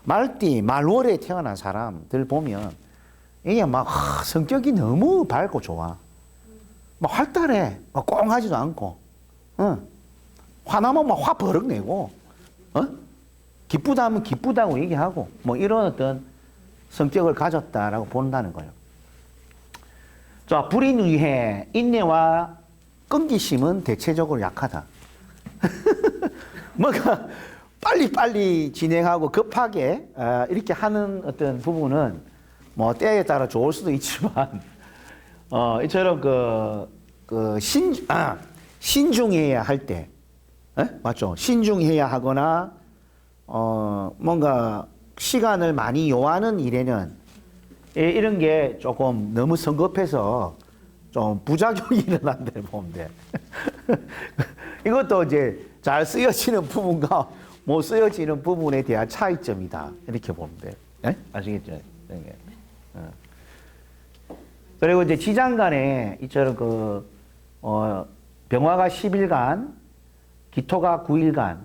말띠, 말월에 태어난 사람들 보면 이게 성격이 너무 밝고 좋아. 활달해. 꽁하지도 않고. 화나면 화 버럭 내고. 기쁘다 하면 기쁘다고 얘기하고. 이런 어떤 성격을 가졌다라고 본다는 거예요. 자, 불인의해, 인내와 끈기심은 대체적으로 약하다. 뭔가 빨리빨리 진행하고 급하게 이렇게 하는 어떤 부분은 뭐 때에 따라 좋을 수도 있지만 이처럼 신중해야 할 때, 맞죠? 신중해야 하거나 뭔가 시간을 많이 요하는 일에는 이런 게 조금 너무 성급해서 좀 부작용이 일어난다고 보면 돼. 이것도 이제 잘 쓰여지는 부분과 못 쓰여지는 부분에 대한 차이점이다. 이렇게 보면 돼. 네? 아시겠죠? 네. 그리고 이제 지장 간에 이처럼 병화가 10일간, 기토가 9일간,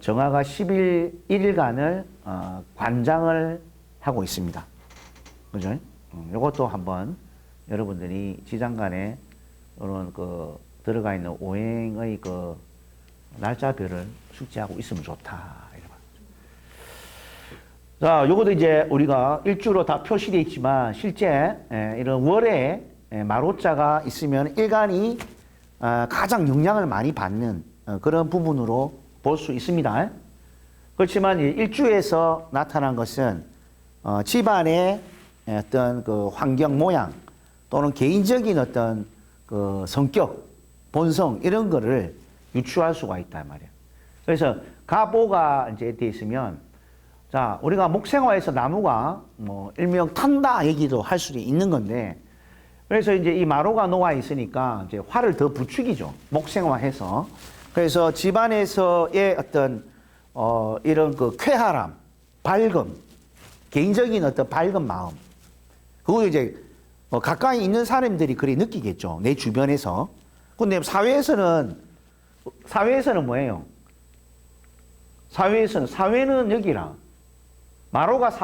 정화가 1일간을 관장을 하고 있습니다. 그죠? 이것도 한번 여러분들이 지장간에 이런 들어가 있는 오행의 날짜별을 숙지하고 있으면 좋다. 자, 요것도 이제 우리가 일주로 다 표시되어 있지만 실제 이런 월에 마로자가 있으면 일간이 가장 영향을 많이 받는 그런 부분으로 볼 수 있습니다. 그렇지만 일주에서 나타난 것은 집안의 어떤 환경 모양 또는 개인적인 어떤 성격, 본성 이런 거를 유추할 수가 있단 말이에요. 그래서 가보가 이제 돼 있으면 자, 우리가 목생화에서 나무가 일명 탄다 얘기도 할 수도 있는 건데 그래서 이제 이 마로가 놓아 있으니까 이제 화를 더 부추기죠. 목생화해서. 그래서 집안에서의 어떤 이런 쾌활함, 밝음, 개인적인 어떤 밝은 마음. 그거 이제 가까이 있는 사람들이 그래 느끼겠죠. 내 주변에서. 근데 사회에서는 뭐예요? 사회는 여기라. 마로가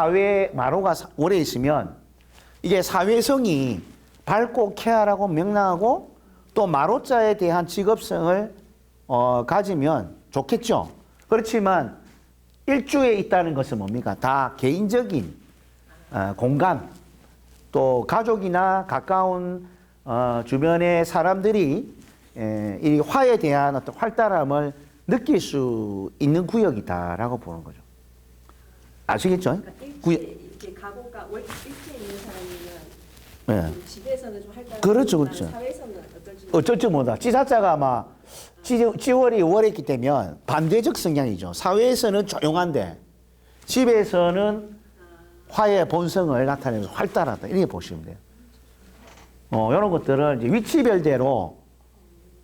오래 있으면 이게 사회성이 밝고 쾌활하고 명랑하고 또 마로자에 대한 직업성을 가지면 좋겠죠. 그렇지만 일주에 있다는 것은 뭡니까? 다 개인적인 공간 또 가족이나 가까운 주변의 사람들이 이 화에 대한 어떤 활달함을 느낄 수 있는 구역이다라고 보는 거죠. 아시겠죠? 그러니까 이렇게 가보가 일주에 있는 사람이면 집에서는 좀 활달하고 그렇죠. 사회에서는 어쩔지 못하. 지사자가 아마 지월이 월에 있기 때문에 반대적 성향이죠. 사회에서는 조용한데 집에서는 화의 본성을 나타내면서 활달하다. 이렇게 보시면 돼요. 이런 것들을 이제 위치별대로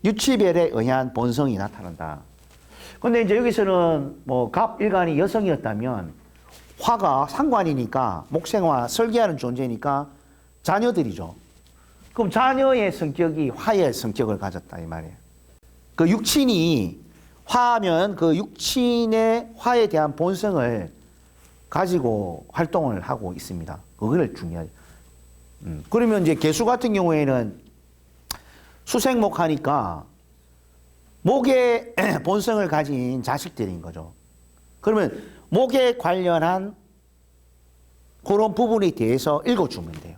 유치별에 의한 본성이 나타난다. 근데 이제 여기서는 갑일간이 여성이었다면 화가 상관이니까 목생화 설계하는 존재니까 자녀들이죠. 그럼 자녀의 성격이 화의 성격을 가졌다 이 말이에요. 그 육친이 화하면 그 육친의 화에 대한 본성을 가지고 활동을 하고 있습니다. 그걸 중요하죠. 그러면 이제 개수 같은 경우에는 수생목 하니까 목의 본성을 가진 자식들인 거죠. 그러면 목에 관련한 그런 부분에 대해서 읽어주면 돼요.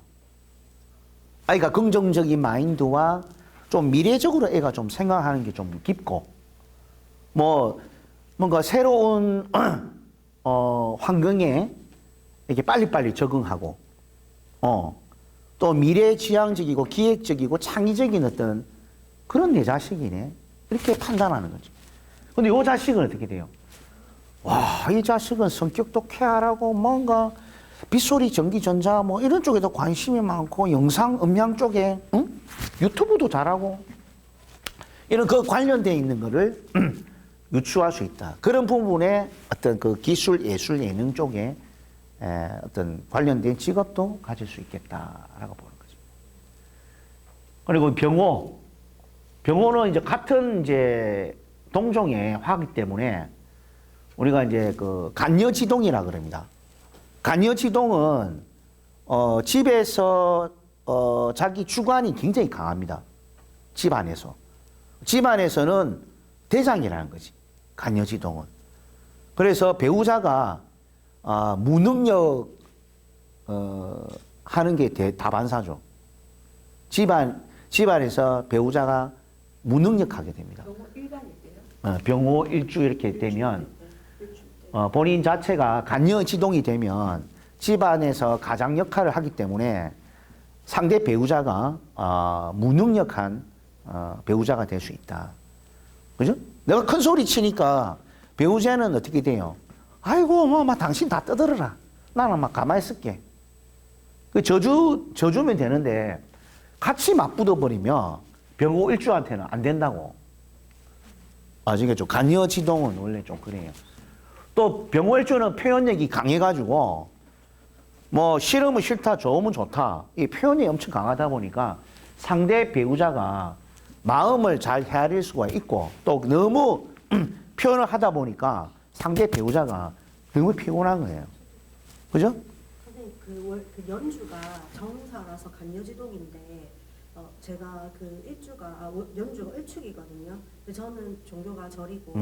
아이가 긍정적인 마인드와 좀 미래적으로 애가 좀 생각하는 게 좀 깊고, 뭔가 새로운, 환경에 이렇게 빨리빨리 적응하고, 또 미래지향적이고 기획적이고 창의적인 어떤 그런 내 자식이네. 이렇게 판단하는 거죠. 근데 이 자식은 어떻게 돼요? 와, 이 자식은 성격도 쾌활하고 뭔가 빗소리, 전기전자 이런 쪽에도 관심이 많고 영상, 음향 쪽에 유튜브도 잘하고 이런 관련되어 있는 거를 유추할 수 있다. 그런 부분에 어떤 기술, 예술, 예능 쪽에 어떤 관련된 직업도 가질 수 있겠다라고 보는 거죠. 그리고 병호는 이제 같은 동종의 화기 때문에 우리가 이제 간여지동이라 그럽니다. 간여지동은 집에서 자기 주관이 굉장히 강합니다. 집안에서. 집안에서는 대장이라는 거지. 간여지동은. 그래서 배우자가 무능력 하는 게 다반사죠. 집안에서 배우자가 무능력하게 됩니다. 병호 일반일 때요? 병호 일주 이렇게 되면 일주 때. 본인 자체가 간여지동이 되면 집안에서 가장 역할을 하기 때문에 상대 배우자가 무능력한 배우자가 될 수 있다. 그죠? 내가 큰 소리 치니까 배우자는 어떻게 돼요? 아이고, 막 당신 다 떠들어라. 나는 막 가만히 있을게. 그 저주면 되는데 같이 맞붙어 버리면 병호 일주한테는 안 된다고. 아시겠죠? 간여지동은 원래 좀 그래요. 또 병호 일주는 표현력이 강해가지고 뭐 싫으면 싫다, 좋으면 좋다. 이 표현이 엄청 강하다 보니까 상대 배우자가 마음을 잘 헤아릴 수가 있고 또 너무 표현을 하다 보니까 상대 배우자가 너무 피곤한 거예요. 그죠? 선생님 그 연주가 정사라서 간여지동인데 제가 그 일주가 연주가 일축이거든요. 근데 저는 종교가 절이고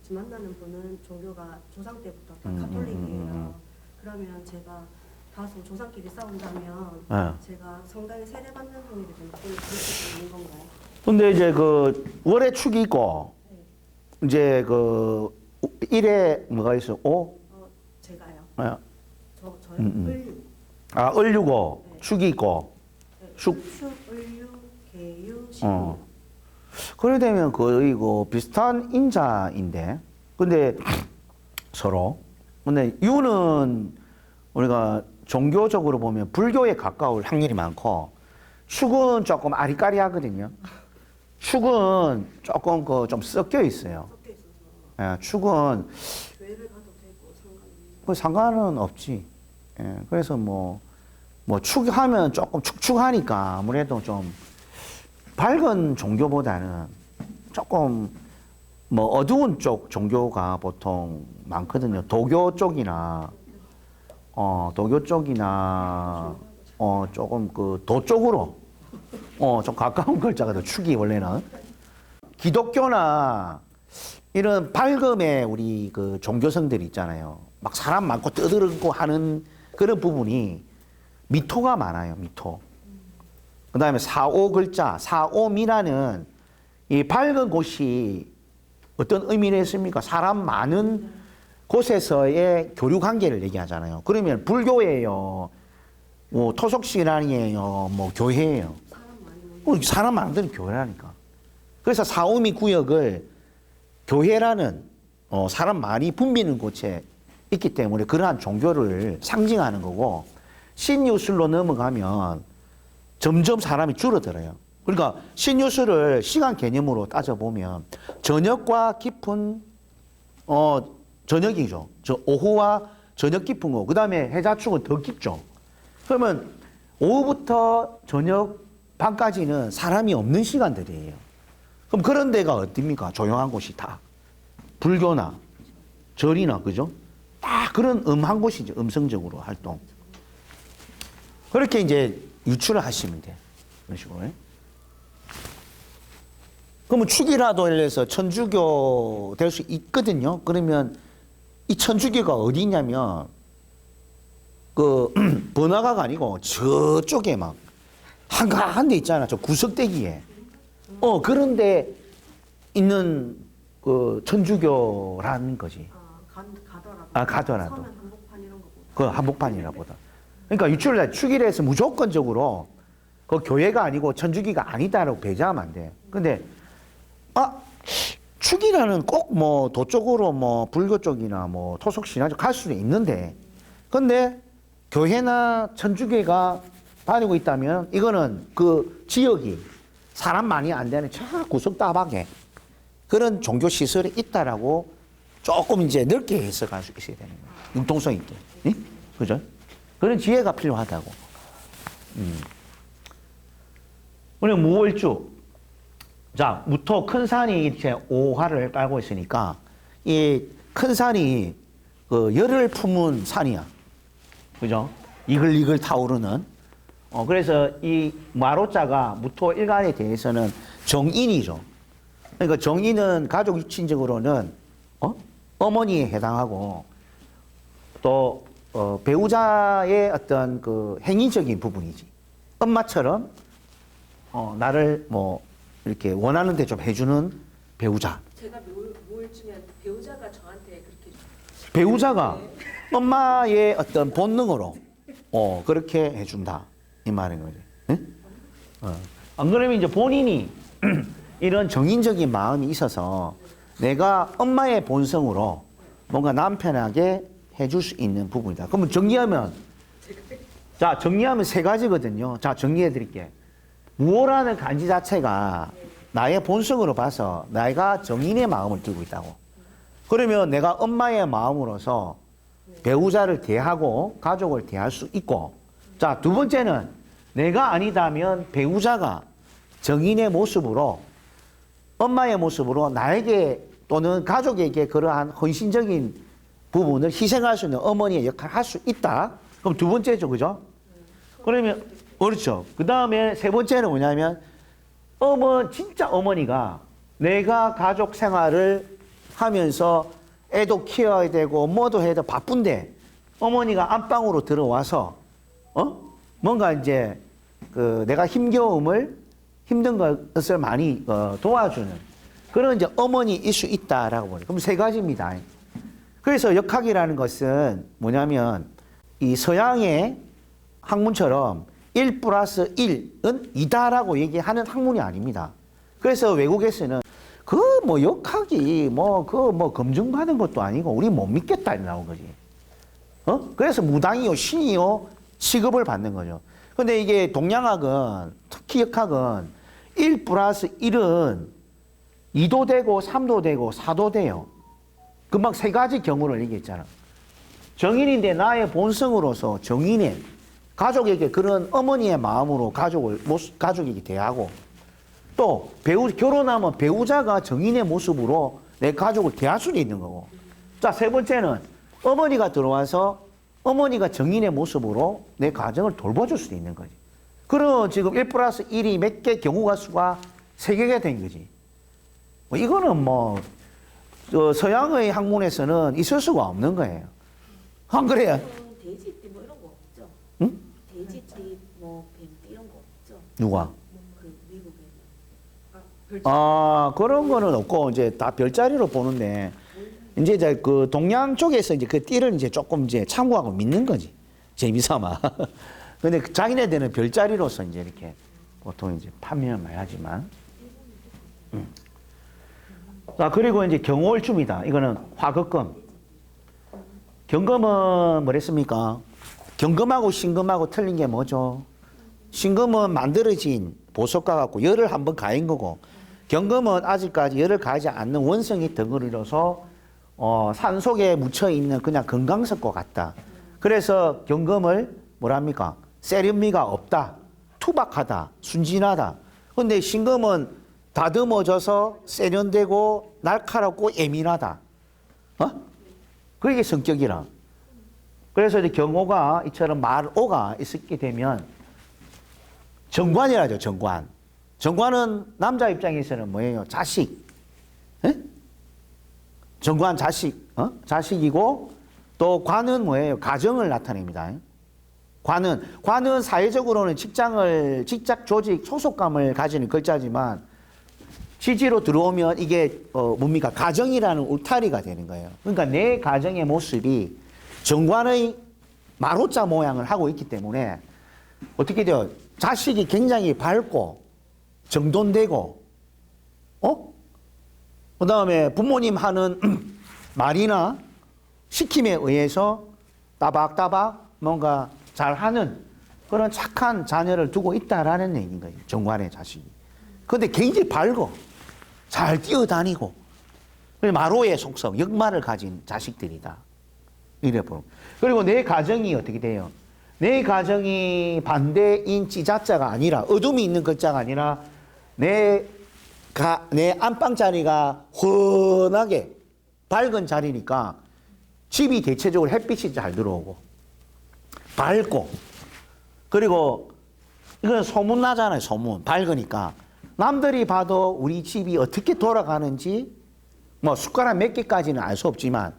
지금 만나는 분은 종교가 조상 때부터 다 가톨릭이에요. 그러면 제가 다소 조상끼리 싸운다면 제가 성당에 세례받는 확률이 좀 높을 수 있는 건가요? 근데 이제 그 월의 축이 있고 네. 이제 그 일에 뭐가 있어? 오? 제가요. 저요? 을류. 을류고 네. 축이 있고 네. 축. 을류, 개유, 신유. 그래 되면 거의 그 비슷한 인자인데 근데 서로 근데 유는 우리가 종교적으로 보면 불교에 가까울 확률이 많고 축은 조금 아리까리하거든요. 축은 조금 그 좀 섞여 있어요. 섞여 있어서 예, 축은 교회를 가도 되고 상관없는. 그 상관은 없지. 예, 그래서 뭐 축하면 조금 축축하니까 아무래도 좀 밝은 종교보다는 조금 뭐 어두운 쪽 종교가 보통 많거든요. 도교 쪽이나 조금 그 도 쪽으로 좀 가까운 글자가 더 축이 원래는 기독교나 이런 밝음의 우리 그 종교성들이 있잖아요. 막 사람 많고 떠들고 하는 그런 부분이 미토가 많아요. 미토. 그 다음에 사오 글자, 사오미라는 이 밝은 곳이 어떤 의미를 했습니까? 사람 많은 곳에서의 교류 관계를 얘기하잖아요. 그러면 불교예요, 뭐 토속신앙이에요, 뭐 교회예요. 사람 많은 데는 교회라니까. 그래서 사오미 구역을 교회라는 사람 많이 붐비는 곳에 있기 때문에 그러한 종교를 상징하는 거고 신유술로 넘어가면 점점 사람이 줄어들어요. 그러니까 신유술을 시간 개념으로 따져보면 저녁과 깊은 저녁이죠. 저 오후와 저녁 깊은 거. 그 다음에 해자축은 더 깊죠. 그러면 오후부터 저녁 밤까지는 사람이 없는 시간들이에요. 그럼 그런 데가 어딥니까? 조용한 곳이 다. 불교나 절이나 그죠? 딱 그런 음한 곳이죠. 음성적으로 활동. 그렇게 이제 유추를 하시면 돼요. 그런 식으로. 그러면 축이라도 해서 천주교 될 수 있거든요. 그러면 이 천주교가 어디 있냐면 그 번화가가 아니고 저쪽에 막 한가한 데 있잖아. 저 구석대기에. 그런 데 있는 그 천주교라는 거지. 가더라도. 가더라도. 서면 한복판 이런 거 보다. 그 한복판이라 보다. 그러니까 유출날 축일에 해서 무조건적으로 그 교회가 아니고 천주교가 아니다라고 배제하면 안 돼요. 근데 축이라는 꼭 뭐 도 쪽으로 뭐 불교 쪽이나 뭐 토속 신화 쪽 갈 수는 있는데 근데 교회나 천주교가 다니고 있다면 이거는 그 지역이 사람 많이 안 되는 저 구석 따박에 그런 종교 시설이 있다라고 조금 이제 넓게 해석할 수 있어야 되는 거예요. 융통성 있게. 응? 그죠? 그런 지혜가 필요하다고. 우리 무월주. 자, 무토 큰 산이 이제 오화를 깔고 있으니까 이 큰 산이 그 열을 품은 산이야. 그죠? 이글이글 타오르는. 그래서 이 마로자가 무토 일간에 대해서는 정인이죠. 그러니까 정인은 가족 유친적으로는 어머니에 해당하고 또 배우자의 어떤 그 행위적인 부분이지. 엄마처럼 나를 뭐 이렇게 원하는 데 좀 해주는 배우자. 제가 뭘 주면 배우자가 저한테 그렇게 배우자가 엄마의 어떤 본능으로 그렇게 해준다 이 말인 거지. 응? 안 그러면 이제 본인이 이런 정인적인 마음이 있어서 내가 엄마의 본성으로 뭔가 남편에게 해줄 수 있는 부분이다. 그러면 정리하면 세 가지거든요. 자, 정리해 드릴게. 무오라는 간지 자체가 나의 본성으로 봐서 내가 정인의 마음을 들고 있다고. 그러면 내가 엄마의 마음으로서 배우자를 대하고 가족을 대할 수 있고, 자, 두 번째는 내가 아니다면 배우자가 정인의 모습으로 엄마의 모습으로 나에게 또는 가족에게 그러한 헌신적인 부분을 희생할 수 있는 어머니의 역할을 할 수 있다. 그럼 두 번째죠, 그죠? 그러면 그렇죠. 그 다음에 세 번째는 뭐냐면 진짜 어머니가 내가 가족 생활을 하면서 애도 키워야 되고 뭐도 해야 되고 바쁜데 어머니가 안방으로 들어와서 뭔가 이제 내가 힘든 것을 많이 도와주는 그런 이제 어머니일 수 있다라고 보니. 그럼 세 가지입니다. 그래서 역학이라는 것은 뭐냐면 이 서양의 학문처럼 1 플러스 1은 2다라고 얘기하는 학문이 아닙니다. 그래서 외국에서는 역학이 검증받은 것도 아니고 우리 못 믿겠다 이렇게 나온 거지. 그래서 무당이요 신이요 취급을 받는 거죠. 근데 이게 동양학은 특히 역학은 1 플러스 1은 2도 되고 3도 되고 4도 돼요. 금방 세 가지 경우를 얘기했잖아. 정인인데 나의 본성으로서 정인의 가족에게 그런 어머니의 마음으로 가족에게 대하고 또 결혼하면 배우자가 정인의 모습으로 내 가족을 대할 수도 있는 거고. 자, 세 번째는 어머니가 들어와서 어머니가 정인의 모습으로 내 가정을 돌봐줄 수도 있는 거지. 그럼 지금 1 플러스 1이 몇 개 경우가 수가 3개가 된 거지. 이거는 서양의 학문에서는 있을 수가 없는 거예요. 안 그래요? 돼지띠 뭐 이런 거 없죠? 응? 돼지띠 뱀띠 이런 거 없죠? 누가? 그 미국에는 그런 거는 없고 이제 다 별자리로 보는데 이제 그 동양 쪽에서 이제 그 띠를 이제 조금 이제 참고하고 믿는 거지. 재미삼아. 근데 자기네들은 별자리로서 이제 이렇게 보통 이제 판매를 많이 하지만. 자, 그리고 이제 경월춤이다. 이거는 화극금. 경금은 뭐랬습니까? 경금하고 신금하고 틀린 게 뭐죠? 신금은 만들어진 보석과 같고 열을 한번 가인 거고, 경금은 아직까지 열을 가하지 않는 원성이 덩어리로서 산 속에 묻혀 있는 그냥 금강석과 같다. 그래서 경금을 뭐랍니까? 세련미가 없다, 투박하다, 순진하다. 근데 신금은 다듬어져서 세련되고 날카롭고 예민하다. 그게 성격이라. 그래서 이제 경호가 이처럼 말오가 있게 되면 정관이라죠, 정관. 정관은 남자 입장에서는 뭐예요? 자식. 에? 정관 자식, 자식이고 또 관은 뭐예요? 가정을 나타냅니다. 관은 사회적으로는 직장 조직, 소속감을 가지는 글자지만 지지로 들어오면 이게 뭡니까? 가정이라는 울타리가 되는 거예요. 그러니까 내 가정의 모습이 정관의 마로자 모양을 하고 있기 때문에 어떻게 돼요? 자식이 굉장히 밝고 정돈되고 그 다음에 부모님 하는 말이나 시킴에 의해서 따박따박 뭔가 잘하는 그런 착한 자녀를 두고 있다라는 얘기인 거예요. 정관의 자식이. 그런데 굉장히 밝고 잘 뛰어다니고 마로의 속성, 역마를 가진 자식들이다. 이래 보는. 그리고 내 가정이 어떻게 돼요? 내 가정이 반대인 지자자가 아니라 어둠이 있는 글자가 아니라 내 안방 자리가 훤하게 밝은 자리니까 집이 대체적으로 햇빛이 잘 들어오고 밝고 그리고 이건 소문나잖아요. 소문. 밝으니까 남들이 봐도 우리 집이 어떻게 돌아가는지 뭐 숟가락 몇 개까지는 알 수 없지만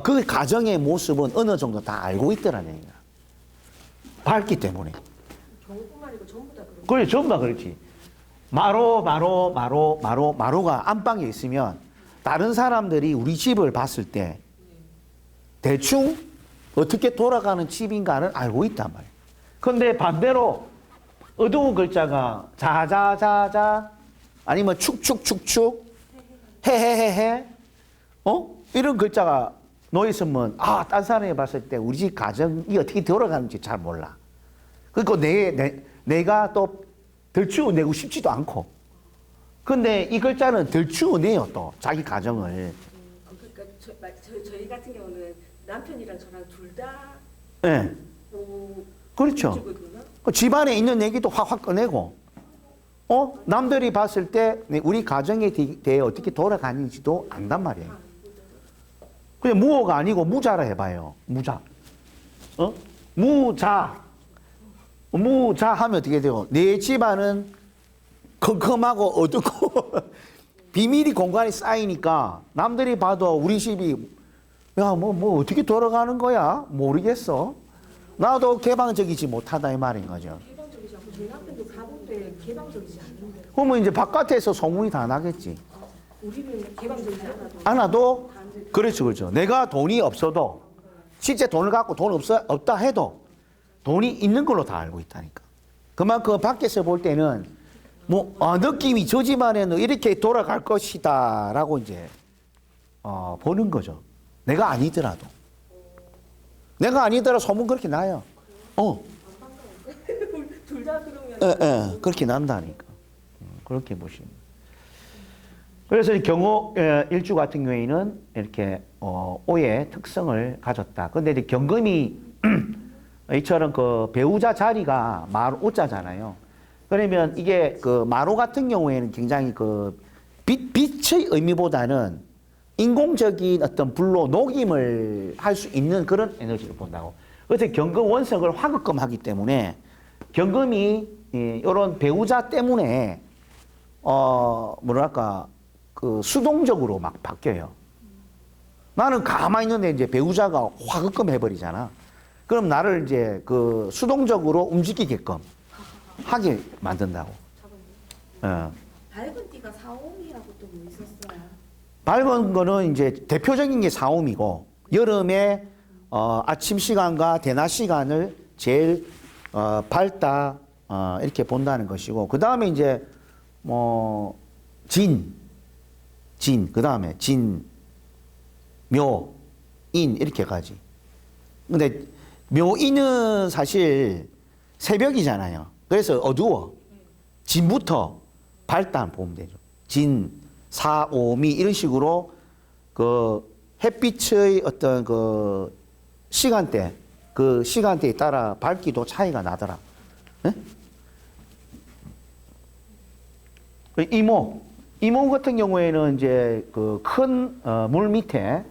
그 가정의 모습은 어느 정도 다 알고 있더라는 얘기야. 밝기 때문에. 경우뿐만 아니고 전부 다 그런. 그래, 전부 다 그렇지. 마로가 안방에 있으면 다른 사람들이 우리 집을 봤을 때 대충 어떻게 돌아가는 집인가를 알고 있단 말이에요. 근데 반대로 어두운 글자가 자자자자 아니면 축축축축 해해해해 이런 글자가 놓여 있으면 딴 사람이 봤을 때 우리 집 가정이 어떻게 돌아가는지 잘 몰라. 그리고 내가 또 덜치워내고 싶지도 않고. 근데 이 글자는 덜치워내요, 또 자기 가정을. 그러니까 저희 같은 경우는 남편이랑 저랑 둘 다 예. 그렇죠. 그 집안에 있는 얘기도 확 꺼내고, 남들이 봤을 때 우리 가정에 대해 어떻게 돌아가는지도 안단 말이에요. 그냥 무어가 아니고 무자라 해봐요. 무자. 무자 하면 어떻게 돼요? 내 집안은 컴컴하고 어둡고 비밀이 공간에 쌓이니까 남들이 봐도 우리 집이 뭐 어떻게 돌아가는 거야? 모르겠어. 나도 개방적이지 못하다 이 말인 거죠. 개방적이지 않고 저희 남편도 가볼 때 개방적이지 않는데. 그러면 이제 바깥에서 소문이 다 나겠지. 우리는 개방적이지 않아도. 않아도 그렇죠. 내가 돈이 없어도 실제 돈을 갖고 돈 없다 해도 돈이 있는 걸로 다 알고 있다니까. 그만큼 밖에서 볼 때는 느낌이 저 집안에는 이렇게 돌아갈 것이다라고 이제 보는 거죠. 내가 아니더라도 소문 그렇게 나요. 둘 다 그러면. 그렇게 난다니까. 그렇게 보시면. 그래서 경호 일주 같은 경우에는 이렇게 오의 특성을 가졌다. 근데 이제 경금이 이처럼 그 배우자 자리가 오자잖아요. 그러면 이게 그 마로 같은 경우에는 굉장히 그 빛의 의미보다는 인공적인 어떤 불로 녹임을 할 수 있는 그런 에너지를 본다고. 그래서 경금 원석을 화급금하기 때문에 경금이 이런 배우자 때문에 그 수동적으로 막 바뀌어요. 나는 가만히 있는데 이제 배우자가 화급금 해버리잖아. 그럼 나를 이제 그 수동적으로 움직이게끔 하게 만든다고. 밝은 띠가 사오미라고 또 뭐 있었어요? 밝은 거는 이제 대표적인 게 사오미고 여름에 아침 시간과 대낮 시간을 제일 밝다 이렇게 본다는 것이고 그 다음에 이제 그 다음에 묘, 인 이렇게 가지. 근데 묘인은 사실 새벽이잖아요. 그래서 어두워. 진부터 밝다 보면 되죠. 진, 사, 오, 미 이런 식으로 그 햇빛의 어떤 그 시간대에 따라 밝기도 차이가 나더라. 네? 이모 같은 경우에는 이제 그 큰 물 밑에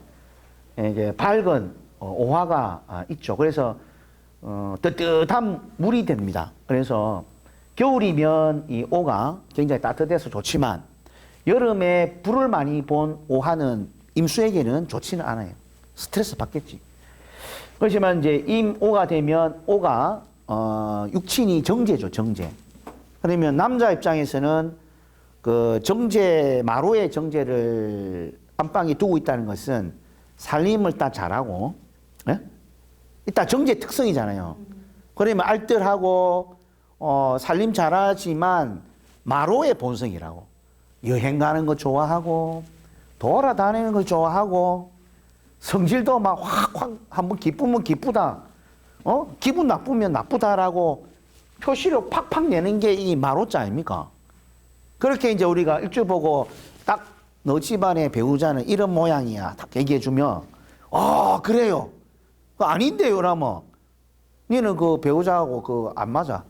이제 밝은 오화가 있죠. 그래서 뜨뜻한 물이 됩니다. 그래서 겨울이면 이 오가 굉장히 따뜻해서 좋지만 여름에 불을 많이 본 오하는 임수에게는 좋지는 않아요. 스트레스 받겠지. 그렇지만 이제 임오가 되면 오가 육친이 정제죠, 정제. 그러면 남자 입장에서는 그 마로의 정제를 안방에 두고 있다는 것은 살림을 딱 잘하고, 일단 정제 특성이잖아요. 그러면 알뜰하고 살림 잘하지만 마로의 본성이라고. 여행 가는 거 좋아하고 돌아다니는 거 좋아하고 성질도 막 확 한번 기쁘면 기쁘다. 기분 나쁘면 나쁘다라고 표시를 팍팍 내는 게 이 마로자 아닙니까? 그렇게 이제 우리가 일주 보고 딱 너 집안의 배우자는 이런 모양이야. 딱 얘기해주면, 그래요. 아닌데요, 라면. 니는 그 배우자하고 그 안 맞아.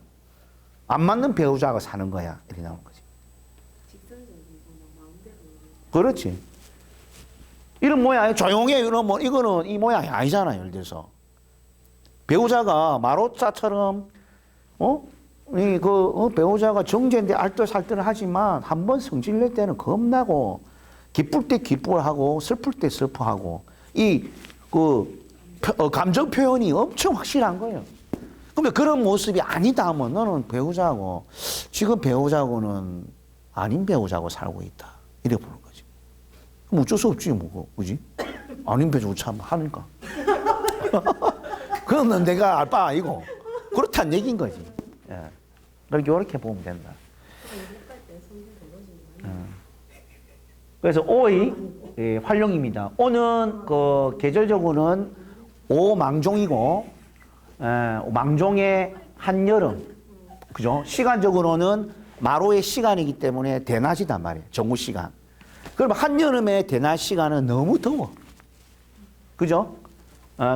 안 맞는 배우자가 사는 거야. 이렇게 나오는 거지. 그렇지. 이런 모양이 조용해. 이러면 이거는 이 모양이 아니잖아요. 예를 들어서. 배우자가 마로자처럼, 배우자가 정제인데 알뜰살뜰을 하지만 한번 성질낼 때는 겁나고, 기쁠 때 기뻐하고, 슬플 때 슬퍼하고, 감정 표현이 엄청 확실한 거예요. 그러면 그런 모습이 아니다 하면 너는 배우자고 지금 배우자고는 아닌 배우자고 살고 있다. 이래 보는 거지. 그럼 어쩔 수 없지 뭐, 그지? 아닌 배우자고 참 하니까. 그러면 내가 알 바 아니고 그렇다는 얘기인 거지. 예. 그렇게 이렇게 보면 된다. 그래서 오의 활용입니다. 오는 그 계절적으로는 오망종이고 망종의 한여름, 그죠? 시간적으로는 마로의 시간이기 때문에 대낮이단 말이에요. 정오 시간. 그럼 한여름의 대낮 시간은 너무 더워. 그죠?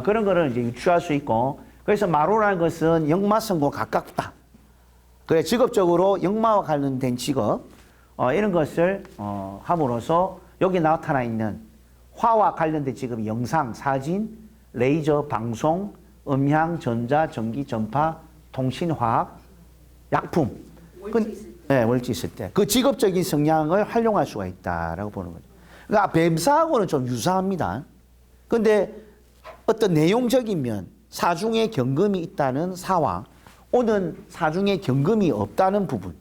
그런 거를 이제 유추할 수 있고, 그래서 마로라는 것은 역마성과 가깝다. 그래, 직업적으로 역마와 관련된 직업, 이런 것을 함으로써 여기 나타나 있는 화와 관련된 직업이 영상, 사진, 레이저, 방송, 음향, 전자, 전기, 전파, 통신화학, 약품. 월지 있을 네, 월지 있을 때. 그 직업적인 성향을 활용할 수가 있다라고 보는 거죠. 그러니까 뱀사하고는 좀 유사합니다. 근데 어떤 내용적인 면, 사중에 경금이 있다는 사와 오는 사중에 경금이 없다는 부분.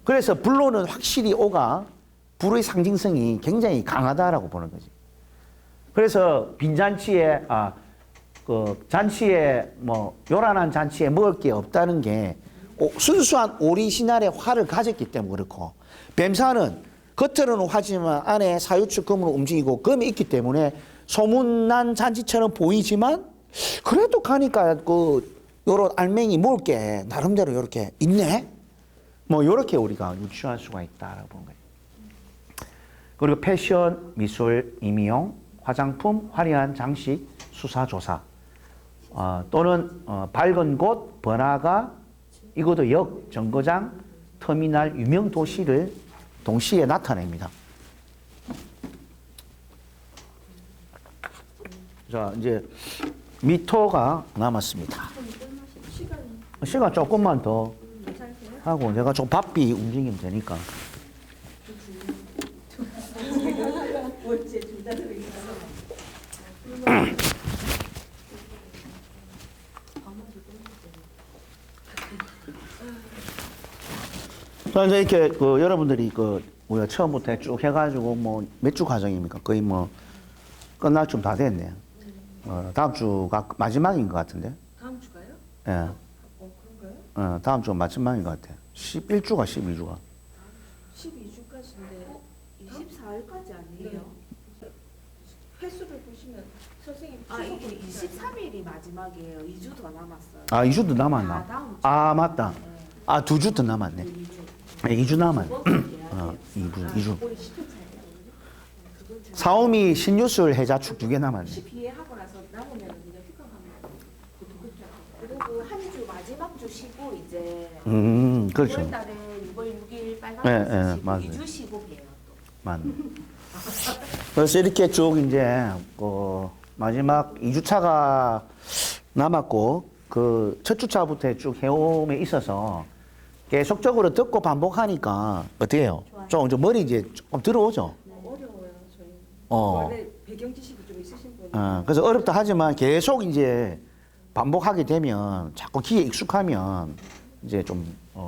그래서 불로는 확실히 오가 불의 상징성이 굉장히 강하다라고 보는 거지. 그래서 빈잔치에 그 잔치에 뭐 요란한 잔치에 먹을 게 없다는 게 순수한 오리지널의 화를 가졌기 때문에 그렇고, 뱀사는 겉으로는 화지만 안에 사유축 금으로 움직이고 금이 있기 때문에 소문난 잔치처럼 보이지만 그래도 가니까 그 요런 알맹이 먹을 게 나름대로 이렇게 있네. 뭐 이렇게 우리가 유추할 수가 있다라고 보는 거예요. 그리고 패션, 미술, 임용, 화장품, 화려한 장식, 수사조사, 또는 밝은 곳, 번화가, 이것도 역, 정거장, 터미널, 유명 도시를 동시에 나타냅니다. 자, 이제 미토가 남았습니다. 시간 조금만 더 하고 내가 좀 바삐 움직이면 되니까. 월지에 둘 다 들어있어. 자, 이제 이렇게 그 여러분들이 그 뭐야 처음부터 쭉 해가지고 뭐 몇 주 과정입니까? 거의 뭐 끝날 좀 다 됐네요. 다음 주가 마지막인 것 같은데. 다음 주가요? 예. 그런가요? 다음 주가 마지막인 것 같아요. 11주가 12주가. 12주까지인데 24일까지 아니에요? 횟수를 보시면 선생님 이게 23일이 마지막이에요. 2주 더 남았어요. 2주도 남았나? 아, 다음 주. 맞다. 2주 더 남았네. 2주 남았네. 2주. 4옴이 신유술 해자축 2개 남았네. 12회 하고 나서 남으면 그냥 휴강하면 그리고 한 주 마지막 주 쉬고 이제 그렇죠. 6월 달에 6월 6일 빨간 네, 버스 네, 쉬고 맞아요. 2주 쉬고 봬요. 맞네. 그래서 이렇게 쭉 이제 그 마지막 2주차가 남았고 그 첫 주차부터 쭉 해옴에 있어서 계속적으로 듣고 반복하니까 어떻게 해요? 좀 머리 이제 조금 들어오죠? 어려워요 저희. 어. 원래 배경 지식이 좀 있으신 분이 그래서 어렵다 하지만 계속 이제 반복하게 되면 자꾸 귀에 익숙하면 이제 좀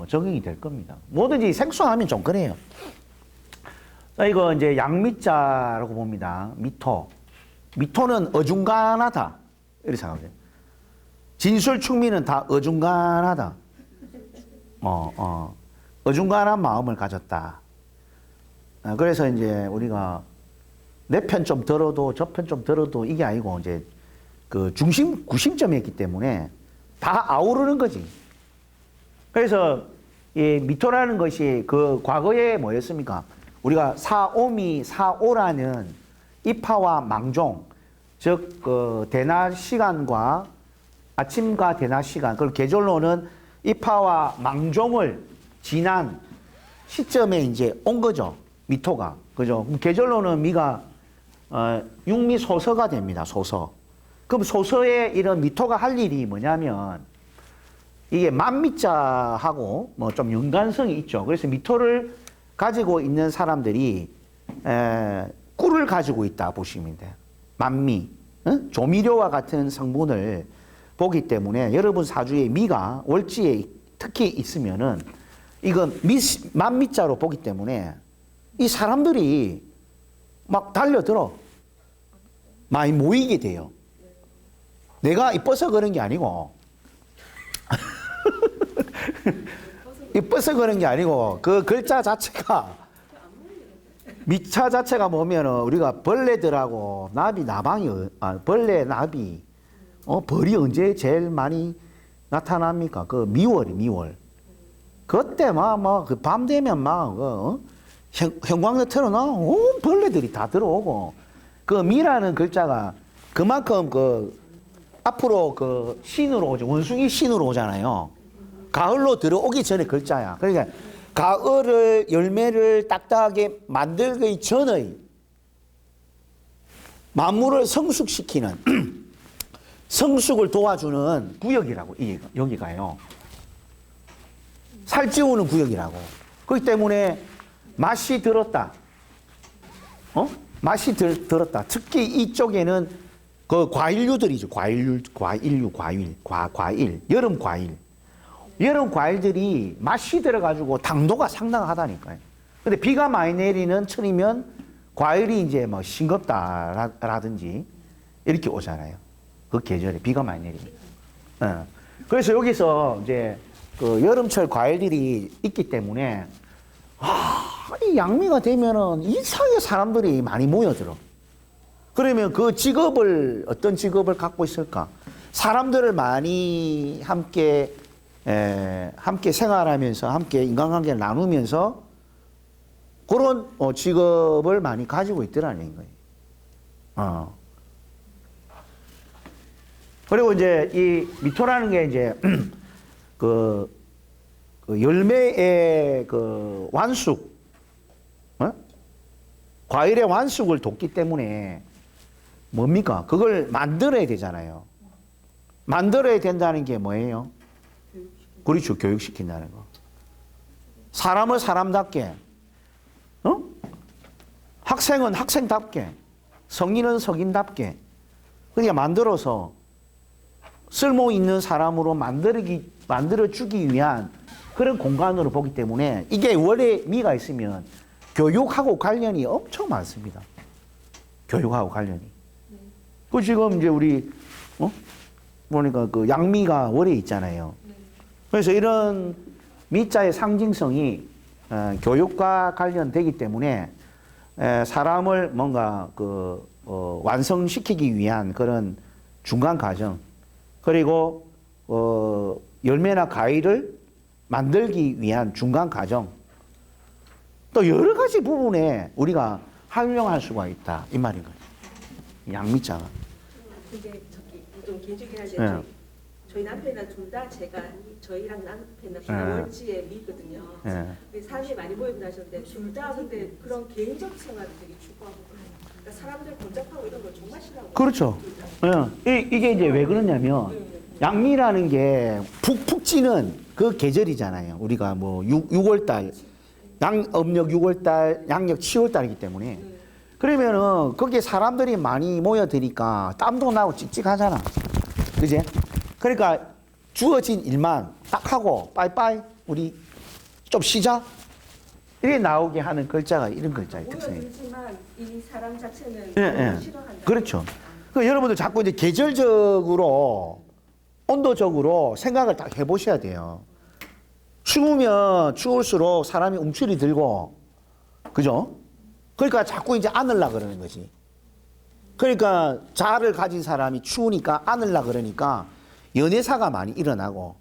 적응이 될 겁니다. 뭐든지 생소하면 좀 그래요. 자, 이거 이제 양미자라고 봅니다. 미토. 미토는 어중간하다. 이렇게 생각해요. 진술 충미는 다 어중간하다. 어중간한 마음을 가졌다. 그래서 이제 우리가 내 편 좀 들어도 저 편 좀 들어도 이게 아니고 이제 그 구심점이 있기 때문에 다 아우르는 거지. 그래서 이 미토라는 것이 그 과거에 뭐였습니까? 우리가 사오미 사오라는 이파와 망종, 즉 그 대낮 시간과 아침과 대낮 시간, 그걸 계절로는 이파와 망종을 지난 시점에 이제 온 거죠. 미토가. 그죠? 그럼 계절로는 미가 육미 소서가 됩니다. 소서. 그럼 소서에 이런 미토가 할 일이 뭐냐면 이게 만미자하고 뭐 좀 연관성이 있죠. 그래서 미토를 가지고 있는 사람들이 꿀을 가지고 있다 보시면 돼요. 만미, 조미료와 같은 성분을 보기 때문에 여러분 사주에 미가 월지에 특히 있으면은 이건 만미자로 보기 때문에 이 사람들이 막 달려들어. 많이 모이게 돼요. 내가 이뻐서 그런 게 아니고 이뻐서 그런 게 아니고 그 글자 자체가 미차 자체가 뭐면은 우리가 벌레들하고 나비 나방이 벌레 나비 벌이 언제 제일 많이 나타납니까? 그 미월 그때 그 밤 되면 형광등 틀어놔 온 벌레들이 다 들어오고 그 미라는 글자가 그만큼 그 앞으로 그 신으로 오죠. 원숭이 신으로 오잖아요. 가을로 들어오기 전에 글자야. 그러니까 가을을 열매를 딱딱하게 만들기 전의 만물을 성숙시키는 성숙을 도와주는 구역이라고 여기가요. 살찌우는 구역이라고. 그렇기 때문에 맛이 들었다. 맛이 들었다. 특히 이쪽에는 그 과일류들이죠. 과일. 여름 과일들이 맛이 들어가지고 당도가 상당하다니까요. 근데 비가 많이 내리는 철이면 과일이 이제 뭐 싱겁다라든지 이렇게 오잖아요. 그 계절에 비가 많이 내리면. 그래서 여기서 이제 그 여름철 과일들이 있기 때문에 이 양미가 되면은 이상하게 사람들이 많이 모여들어. 그러면 그 직업을 어떤 직업을 갖고 있을까? 사람들을 많이 함께 생활하면서 함께 인간관계를 나누면서 그런 직업을 많이 가지고 있더라는 거예요. 그리고 이제 이 미토라는 게 이제 그 열매의 그 완숙, 과일의 완숙을 돕기 때문에 뭡니까? 그걸 만들어야 되잖아요. 만들어야 된다는 게 뭐예요? 그렇죠. 교육시킨다는 거. 사람을 사람답게, 학생은 학생답게, 성인은 성인답게, 그러니까 만들어서 쓸모 있는 사람으로 만들어주기 위한 그런 공간으로 보기 때문에 이게 원래 미가 있으면 교육하고 관련이 엄청 많습니다. 교육하고 관련이. 그 지금 이제 우리, 보니까 그 양미가 월에 있잖아요. 그래서 이런 미자의 상징성이 교육과 관련되기 때문에 사람을 뭔가 완성시키기 위한 그런 중간 과정, 그리고 열매나 과일을 만들기 위한 중간 과정, 또 여러 가지 부분에 우리가 활용할 수가 있다 이 말인 거예요. 양미자가. 근데 좀 개인적이긴 한데 네. 저희 남편이랑 둘 다 저희랑 남편이랑 네. 월지에 미거든요. 네. 사람이 많이 모이긴 하셨는데 둘 다 근데 그런 개인적 생활을 되게 추구하고 그러니까 사람들 번잡하고 이런 걸 정말 싫어하고. 그렇죠. 이게 이제 왜 그러냐면 양미라는 게 푹푹 찌는 그 계절이잖아요. 우리가 뭐 6월달, 음력 6월달, 양력 7월달이기 때문에. 그러면은 거기에 사람들이 많이 모여드니까 땀도 나고 찝찝하잖아. 그지? 그러니까 주어진 일만 딱 하고 빠이빠이 우리 좀 쉬자. 이렇게 나오게 하는 글자가 이런 글자의 특성이에요. 모여들지만 이 사람 자체는 싫어한다. 그렇죠. 그 여러분들 자꾸 이제 계절적으로 온도적으로 생각을 딱 해보셔야 돼요. 추우면 추울수록 사람이 움츠리 들고, 그죠? 그러니까 자꾸 이제 안으려고 그러는 거지. 그러니까 자아를 가진 사람이 추우니까 안으려고 그러니까 연애사가 많이 일어나고,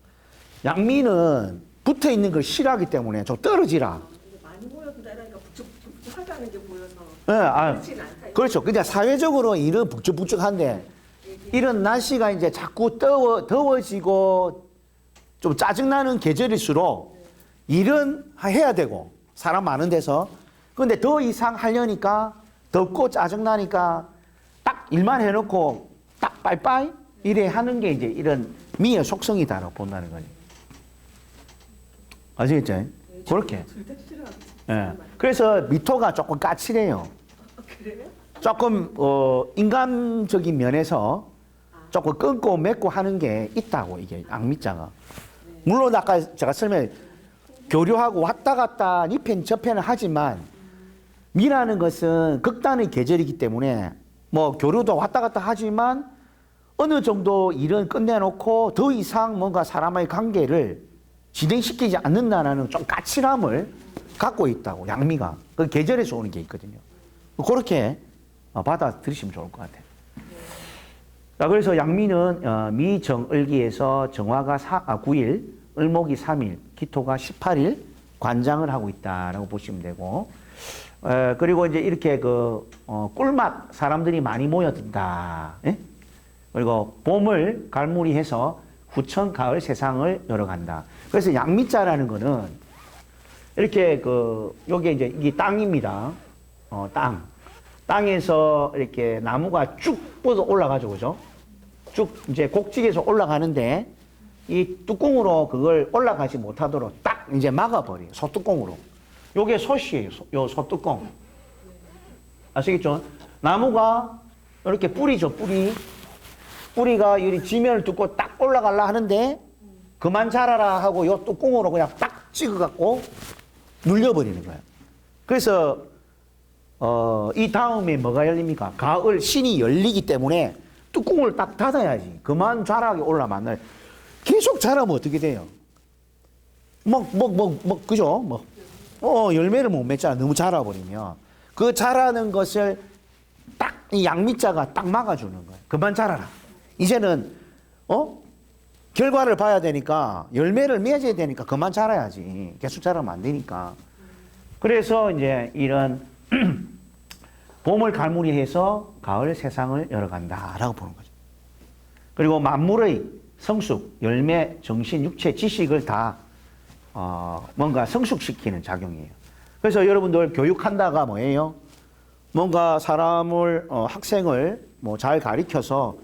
양미는 붙어 있는 걸 싫어하기 때문에 좀 떨어지라. 많이 모여든다니까 북적북적하다는 게 보여서 네, 그렇지는 않다. 그렇죠. 그냥 사회적으로 일은 북적북적한데 이런 날씨가 이제 자꾸 더워지고 좀 짜증나는 계절일수록 일은 해야 되고 사람 많은 데서. 근데 더 이상 하려니까 덥고 짜증나니까 딱 일만 해놓고 딱 빠이빠이 이래 하는 게 이제 이런 미의 속성이다라고 본다는 거지. 아시겠죠? 그렇게. 둘다 싫어하고. 예. 그래서 미토가 조금 까칠해요. 그래요? 조금 인간적인 면에서 조금 끊고 맺고 하는 게 있다고, 이게 양미자가. 물론 아까 제가 교류하고 왔다 갔다 이편 저편을 하지만 미라는 것은 극단의 계절이기 때문에 뭐 교류도 왔다 갔다 하지만 어느 정도 일은 끝내놓고 더 이상 뭔가 사람의 관계를 진행시키지 않는다는 좀 까칠함을 갖고 있다고, 양미가. 그 계절에서 오는 게 있거든요. 그렇게 받아들이시면 좋을 것 같아요. 자, 그래서 양미는 미정을기에서 정화가 9일, 을목이 3일, 기토가 18일 관장을 하고 있다라고 보시면 되고, 그리고 이제 이렇게 꿀맛 사람들이 많이 모여든다. 예? 그리고 봄을 갈무리해서 후천 가을 세상을 열어간다. 그래서 양미자라는 거는 이렇게 요게 이제 이게 땅입니다. 땅에서 이렇게 나무가 쭉 뻗어 올라가죠, 그죠? 쭉 이제 곡직에서 올라가는데 이 뚜껑으로 그걸 올라가지 못하도록 딱 이제 막아버려요. 소뚜껑으로. 요게 솥이에요. 요 소뚜껑. 아시겠죠? 나무가 이렇게 뿌리죠, 뿌리가 이 지면을 뚫고 딱 올라가려 하는데 그만 자라라 하고 요 뚜껑으로 그냥 딱 찍어갖고 눌려버리는 거예요. 그래서 이 다음에 뭐가 열립니까? 가을 신이 열리기 때문에 뚜껑을 딱 닫아야지. 그만 자라게 올라만 계속 자라면 어떻게 돼요? 그죠? 열매를 못 맺잖아. 너무 자라버리면. 그 자라는 것을 딱 이 양미자가 딱 막아주는 거예요. 그만 자라라. 이제는, 결과를 봐야 되니까, 열매를 맺어야 되니까 그만 자라야지. 계속 자라면 안 되니까. 그래서 이제 이런 봄을 갈무리해서 가을 세상을 열어간다라고 보는 거죠. 그리고 만물의 성숙, 열매, 정신, 육체, 지식을 다 뭔가 성숙시키는 작용이에요. 그래서 여러분들 교육한다가 뭐예요? 뭔가 사람을 학생을 뭐 잘 가르쳐서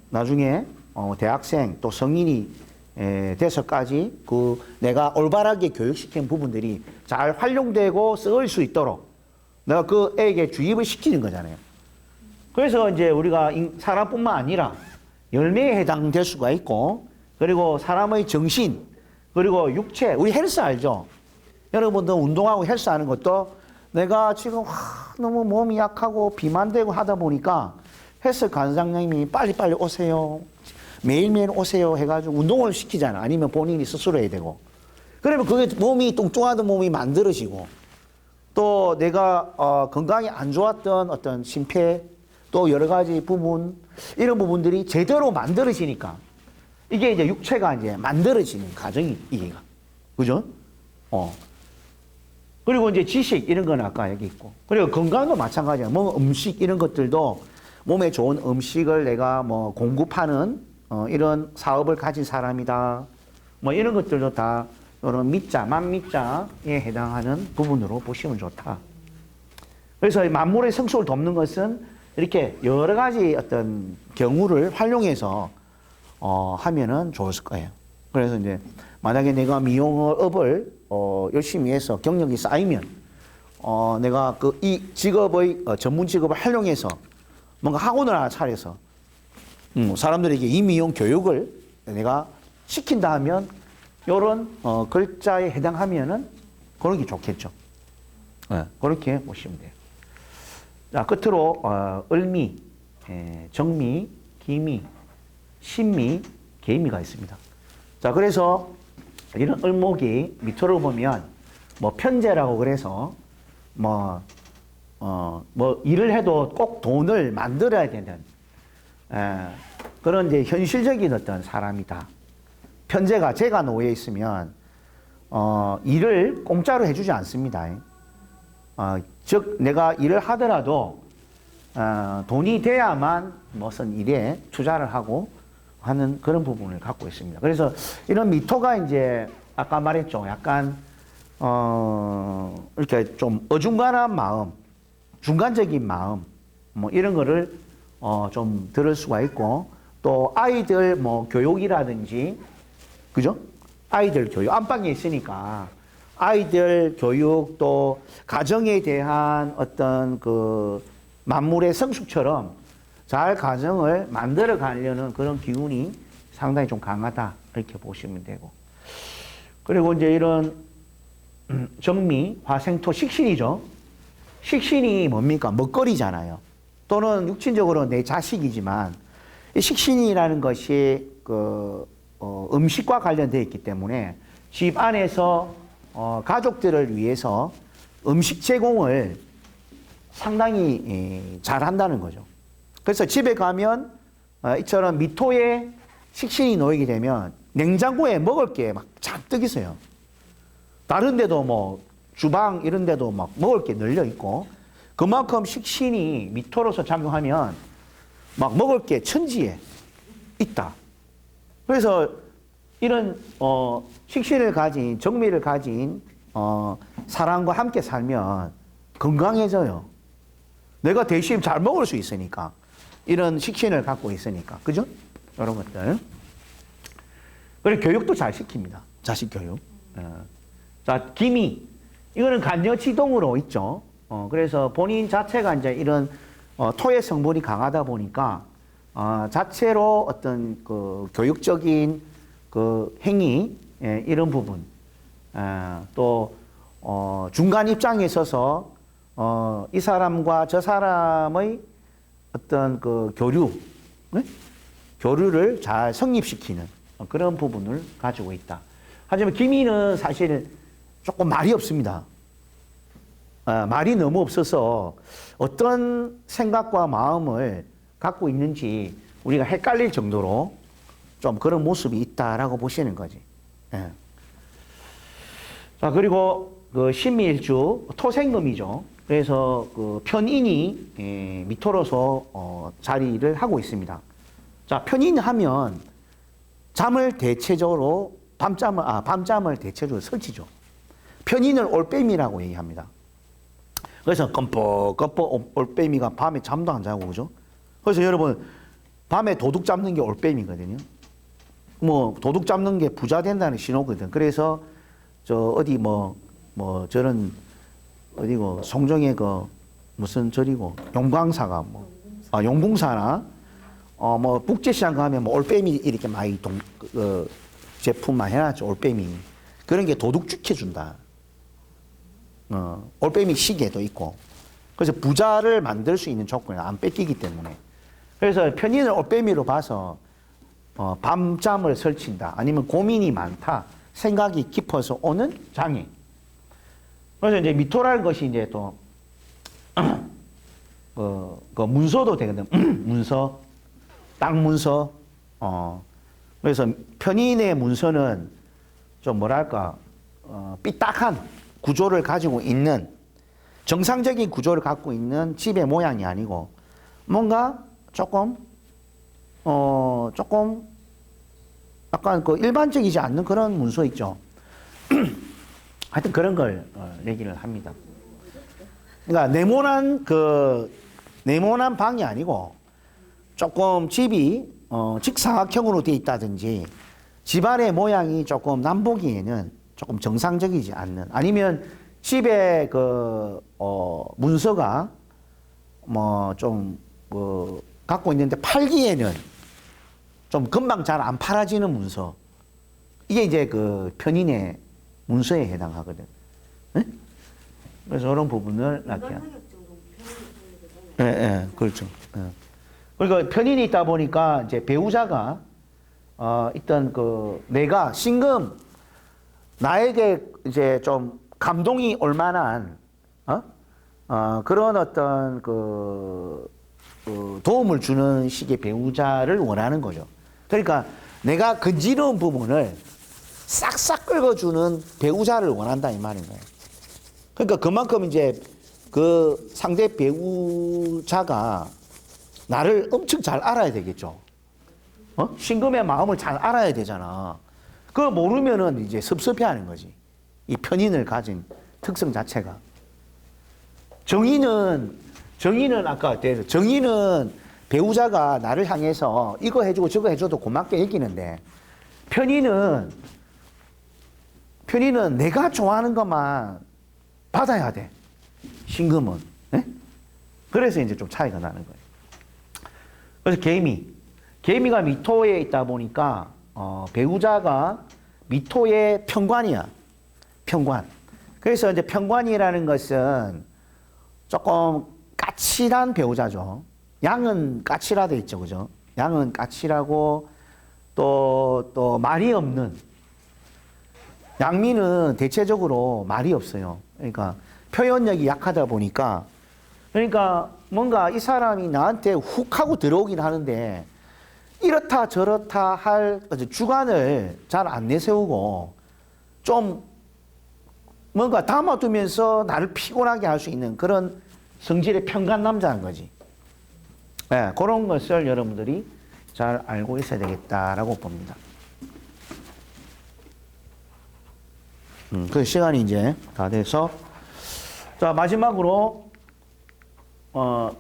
나중에 대학생 또 성인이 돼서까지 내가 올바르게 교육시킨 부분들이 잘 활용되고 쓰일 수 있도록 내가 그 애에게 주입을 시키는 거잖아요. 그래서 이제 우리가 사람뿐만 아니라 열매에 해당될 수가 있고, 그리고 사람의 정신, 그리고 육체, 우리 헬스 알죠? 여러분들 운동하고 헬스 하는 것도 내가 지금 너무 몸이 약하고 비만되고 하다 보니까 헬스 관장님이 빨리빨리 오세요. 매일매일 오세요 해가지고 운동을 시키잖아. 아니면 본인이 스스로 해야 되고. 그러면 그게 몸이 뚱뚱하던 몸이 만들어지고, 또 내가 건강이 안 좋았던 어떤 심폐, 또 여러 가지 부분, 이런 부분들이 제대로 만들어지니까 이게 이제 육체가 이제 만들어지는 과정이 이게가. 그죠? 그리고 이제 지식 이런 건 아까 여기 있고. 그리고 건강도 마찬가지야. 뭐 음식 이런 것들도 몸에 좋은 음식을 내가 뭐 공급하는 이런 사업을 가진 사람이다. 뭐 이런 것들도 다 이런 미자, 만미자에 해당하는 부분으로 보시면 좋다. 그래서 만물의 성숙을 돕는 것은 이렇게 여러 가지 어떤 경우를 활용해서 하면은 좋을 거예요. 그래서 이제 만약에 내가 미용업을 열심히 해서 경력이 쌓이면 내가 이 직업의 전문 직업을 활용해서 뭔가 학원을 하나 차려서 사람들에게 이 미용 교육을 내가 시킨다 하면 이런 글자에 해당하면은 그런 게 좋겠죠. 그렇게 보시면 돼요. 자, 끝으로 을미, 정미, 기미, 신미, 계미가 있습니다. 자, 그래서 이런 을목이 밑으로 보면 뭐 편재라고 그래서 뭐 일을 해도 꼭 돈을 만들어야 되는 그런 이제 현실적인 어떤 사람이다. 편재가 재가 놓여 있으면 일을 공짜로 해주지 않습니다. 즉 내가 일을 하더라도 돈이 돼야만 무슨 일에 투자를 하고 하는 그런 부분을 갖고 있습니다. 그래서 이런 미토가 이제 아까 말했죠. 약간 이렇게 좀 어중간한 마음, 중간적인 마음, 뭐 이런 거를 좀 들을 수가 있고, 또 아이들 뭐 교육이라든지, 그죠? 아이들 교육, 안방에 있으니까 아이들 교육, 또 가정에 대한 어떤 그 만물의 성숙처럼 잘 가정을 만들어 가려는 그런 기운이 상당히 좀 강하다. 이렇게 보시면 되고. 그리고 이제 이런 정미, 화생토, 식신이죠. 식신이 뭡니까? 먹거리잖아요. 또는 육친적으로 내 자식이지만 이 식신이라는 것이 음식과 관련되어 있기 때문에 집 안에서 가족들을 위해서 음식 제공을 상당히 잘한다는 거죠. 그래서 집에 가면 이처럼 미토에 식신이 놓이게 되면 냉장고에 먹을 게 막 잔뜩 있어요. 다른 데도 뭐 주방 이런 데도 막 먹을 게 널려 있고 그만큼 식신이 미토로서 작용하면 막 먹을 게 천지에 있다. 그래서 이런 식신을 가진 정미를 가진 사람과 함께 살면 건강해져요. 내가 대신 잘 먹을 수 있으니까 이런 식신을 갖고 있으니까 그죠? 이런 것들. 그리고 교육도 잘 시킵니다. 자식 교육. 자, 기미. 이거는 간여지동으로 있죠. 그래서 본인 자체가 이제 이런 토의 성분이 강하다 보니까 자체로 어떤 그 교육적인 그 행위 이런 부분 또 중간 입장에 있어서 이 사람과 저 사람의 어떤 그 교류를 잘 성립시키는 그런 부분을 가지고 있다. 하지만 기미는 사실 조금 말이 없습니다. 말이 너무 없어서 어떤 생각과 마음을 갖고 있는지 우리가 헷갈릴 정도로 좀 그런 모습이 있다라고 보시는 거지. 예. 자, 그리고 그 신미일주 토생금이죠. 그래서 그 편인이 미토로서 자리를 하고 있습니다. 자, 편인하면 잠을 대체적으로 밤잠을 대체적으로 설치죠. 편인을 올빼미라고 얘기합니다. 그래서 껌뻑껌뻑 올빼미가 밤에 잠도 안 자고 그죠? 그래서 여러분 밤에 도둑 잡는 게 올빼미거든요. 뭐 도둑 잡는 게 부자 된다는 신호거든. 그래서 저 어디 뭐 저런 어디고 송정의 그 무슨 절이고 용광사가 용궁사나 뭐 북제시장 가면 뭐 올빼미 이렇게 많이 제품만 해놨죠. 올빼미 그런 게 도둑 죽여준다. 올빼미 시계도 있고 그래서 부자를 만들 수 있는 조건을 안 뺏기기 때문에 그래서 편인을 올빼미로 봐서 밤잠을 설친다 아니면 고민이 많다 생각이 깊어서 오는 장애. 그래서 이제 미토라는 것이 이제 또 그 문서도 되거든. 문서, 땅 문서. 그래서 편인의 문서는 좀 뭐랄까 삐딱한 구조를 가지고 있는 정상적인 구조를 갖고 있는 집의 모양이 아니고 뭔가 조금 약간 그 일반적이지 않는 그런 문서 있죠. 하여튼 그런 걸 얘기를 합니다. 그러니까 네모난 방이 아니고 조금 집이 직사각형으로 되어 있다든지 집안의 모양이 조금 남보기에는 조금 정상적이지 않는 아니면 집에 문서가 갖고 있는데 팔기에는 좀 금방 잘 안 팔아지는 문서. 이게 이제 그 편인의 문서에 해당하거든. 네? 그래서 그런 부분을 이렇게. 예, 그렇죠. 예. 그러니까 편인이 있다 보니까 이제 배우자가 있던 내가 신금 나에게 이제 좀 감동이 올 만한 그런 어떤 도움을 주는 식의 배우자를 원하는 거죠. 그러니까 내가 근지러운 부분을 싹싹 긁어주는 배우자를 원한다 이 말인 거예요. 그러니까 그만큼 이제 그 상대 배우자가 나를 엄청 잘 알아야 되겠죠. 신금의 마음을 잘 알아야 되잖아. 그거 모르면은 이제 섭섭해하는 거지. 이 편인을 가진 특성 자체가. 정의는 아까 대해서 정의는 배우자가 나를 향해서 이거 해주고 저거 해줘도 고맙게 여기는데 편인은 내가 좋아하는 것만 받아야 돼. 신금은. 네? 그래서 이제 좀 차이가 나는 거예요. 그래서 개미가 미토에 있다 보니까 배우자가 미토의 편관이야. 편관. 그래서 이제 편관이라는 것은 조금 까칠한 배우자죠. 양은 까칠하다 있죠, 그죠? 양은 까칠하고 또 말이 없는. 양미는 대체적으로 말이 없어요. 그러니까 표현력이 약하다 보니까 그러니까 뭔가 이 사람이 나한테 훅 하고 들어오긴 하는데 이렇다 저렇다 할 주관을 잘 안 내세우고 좀 뭔가 담아두면서 나를 피곤하게 할 수 있는 그런 성질의 편간 남자인 거지. 네, 그런 것을 여러분들이 잘 알고 있어야 되겠다라고 봅니다. 그 시간이 이제 다 돼서 자 마지막으로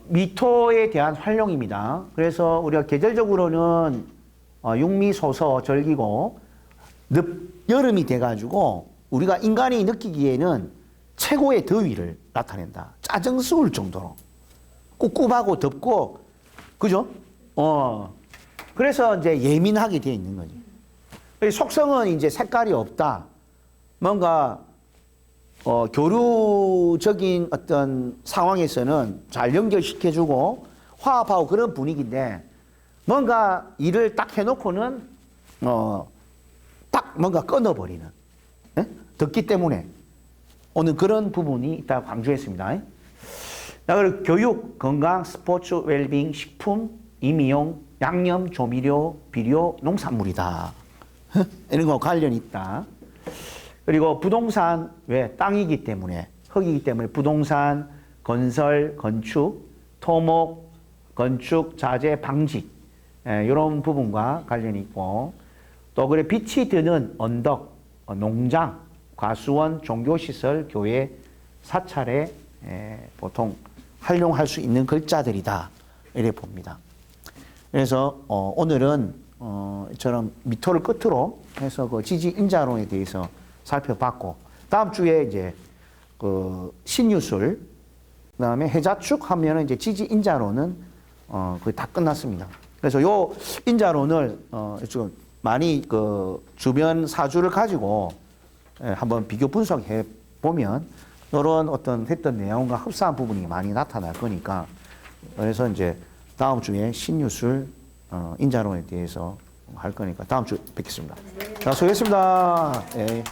미토에 대한 활용입니다. 그래서 우리가 계절적으로는 육미소서 절기고 여름이 돼가지고 우리가 인간이 느끼기에는 최고의 더위를 나타낸다. 짜증스러울 정도로 꿉꿉하고 덥고 그죠? 그래서 이제 예민하게 되어 있는 거지. 속성은 이제 색깔이 없다. 뭔가 교류적인 어떤 상황에서는 잘 연결시켜주고 화합하고 그런 분위기인데 뭔가 일을 딱 해놓고는 딱 뭔가 끊어버리는 덥기 때문에 오늘 그런 부분이 있다고 강조했습니다. 자, 그리고 교육, 건강, 스포츠, 웰빙, 식품, 임용, 양념, 조미료, 비료, 농산물이다. 이런 거 관련이 있다. 그리고 부동산, 왜? 땅이기 때문에, 흙이기 때문에 부동산, 건설, 건축, 토목, 건축, 자재, 방직, 이런 부분과 관련이 있고, 또 그래 빛이 드는 언덕, 농장, 과수원, 종교시설, 교회, 사찰에 보통 활용할 수 있는 글자들이다. 이렇게 봅니다. 그래서 오늘은 이처럼 미토를 끝으로 해서 그 지지인자론에 대해서 살펴봤고 다음 주에 이제 그 신유술 그다음에 해자축 하면은 이제 지지인자론은 거의 다 끝났습니다. 그래서 요 인자론을 지금 많이 그 주변 사주를 가지고 한번 비교 분석해 보면 이런 어떤 했던 내용과 흡사한 부분이 많이 나타날 거니까 그래서 이제 다음 주에 신유술 인자론에 대해서 할 거니까 다음 주에 뵙겠습니다. 자, 수고했습니다. 예.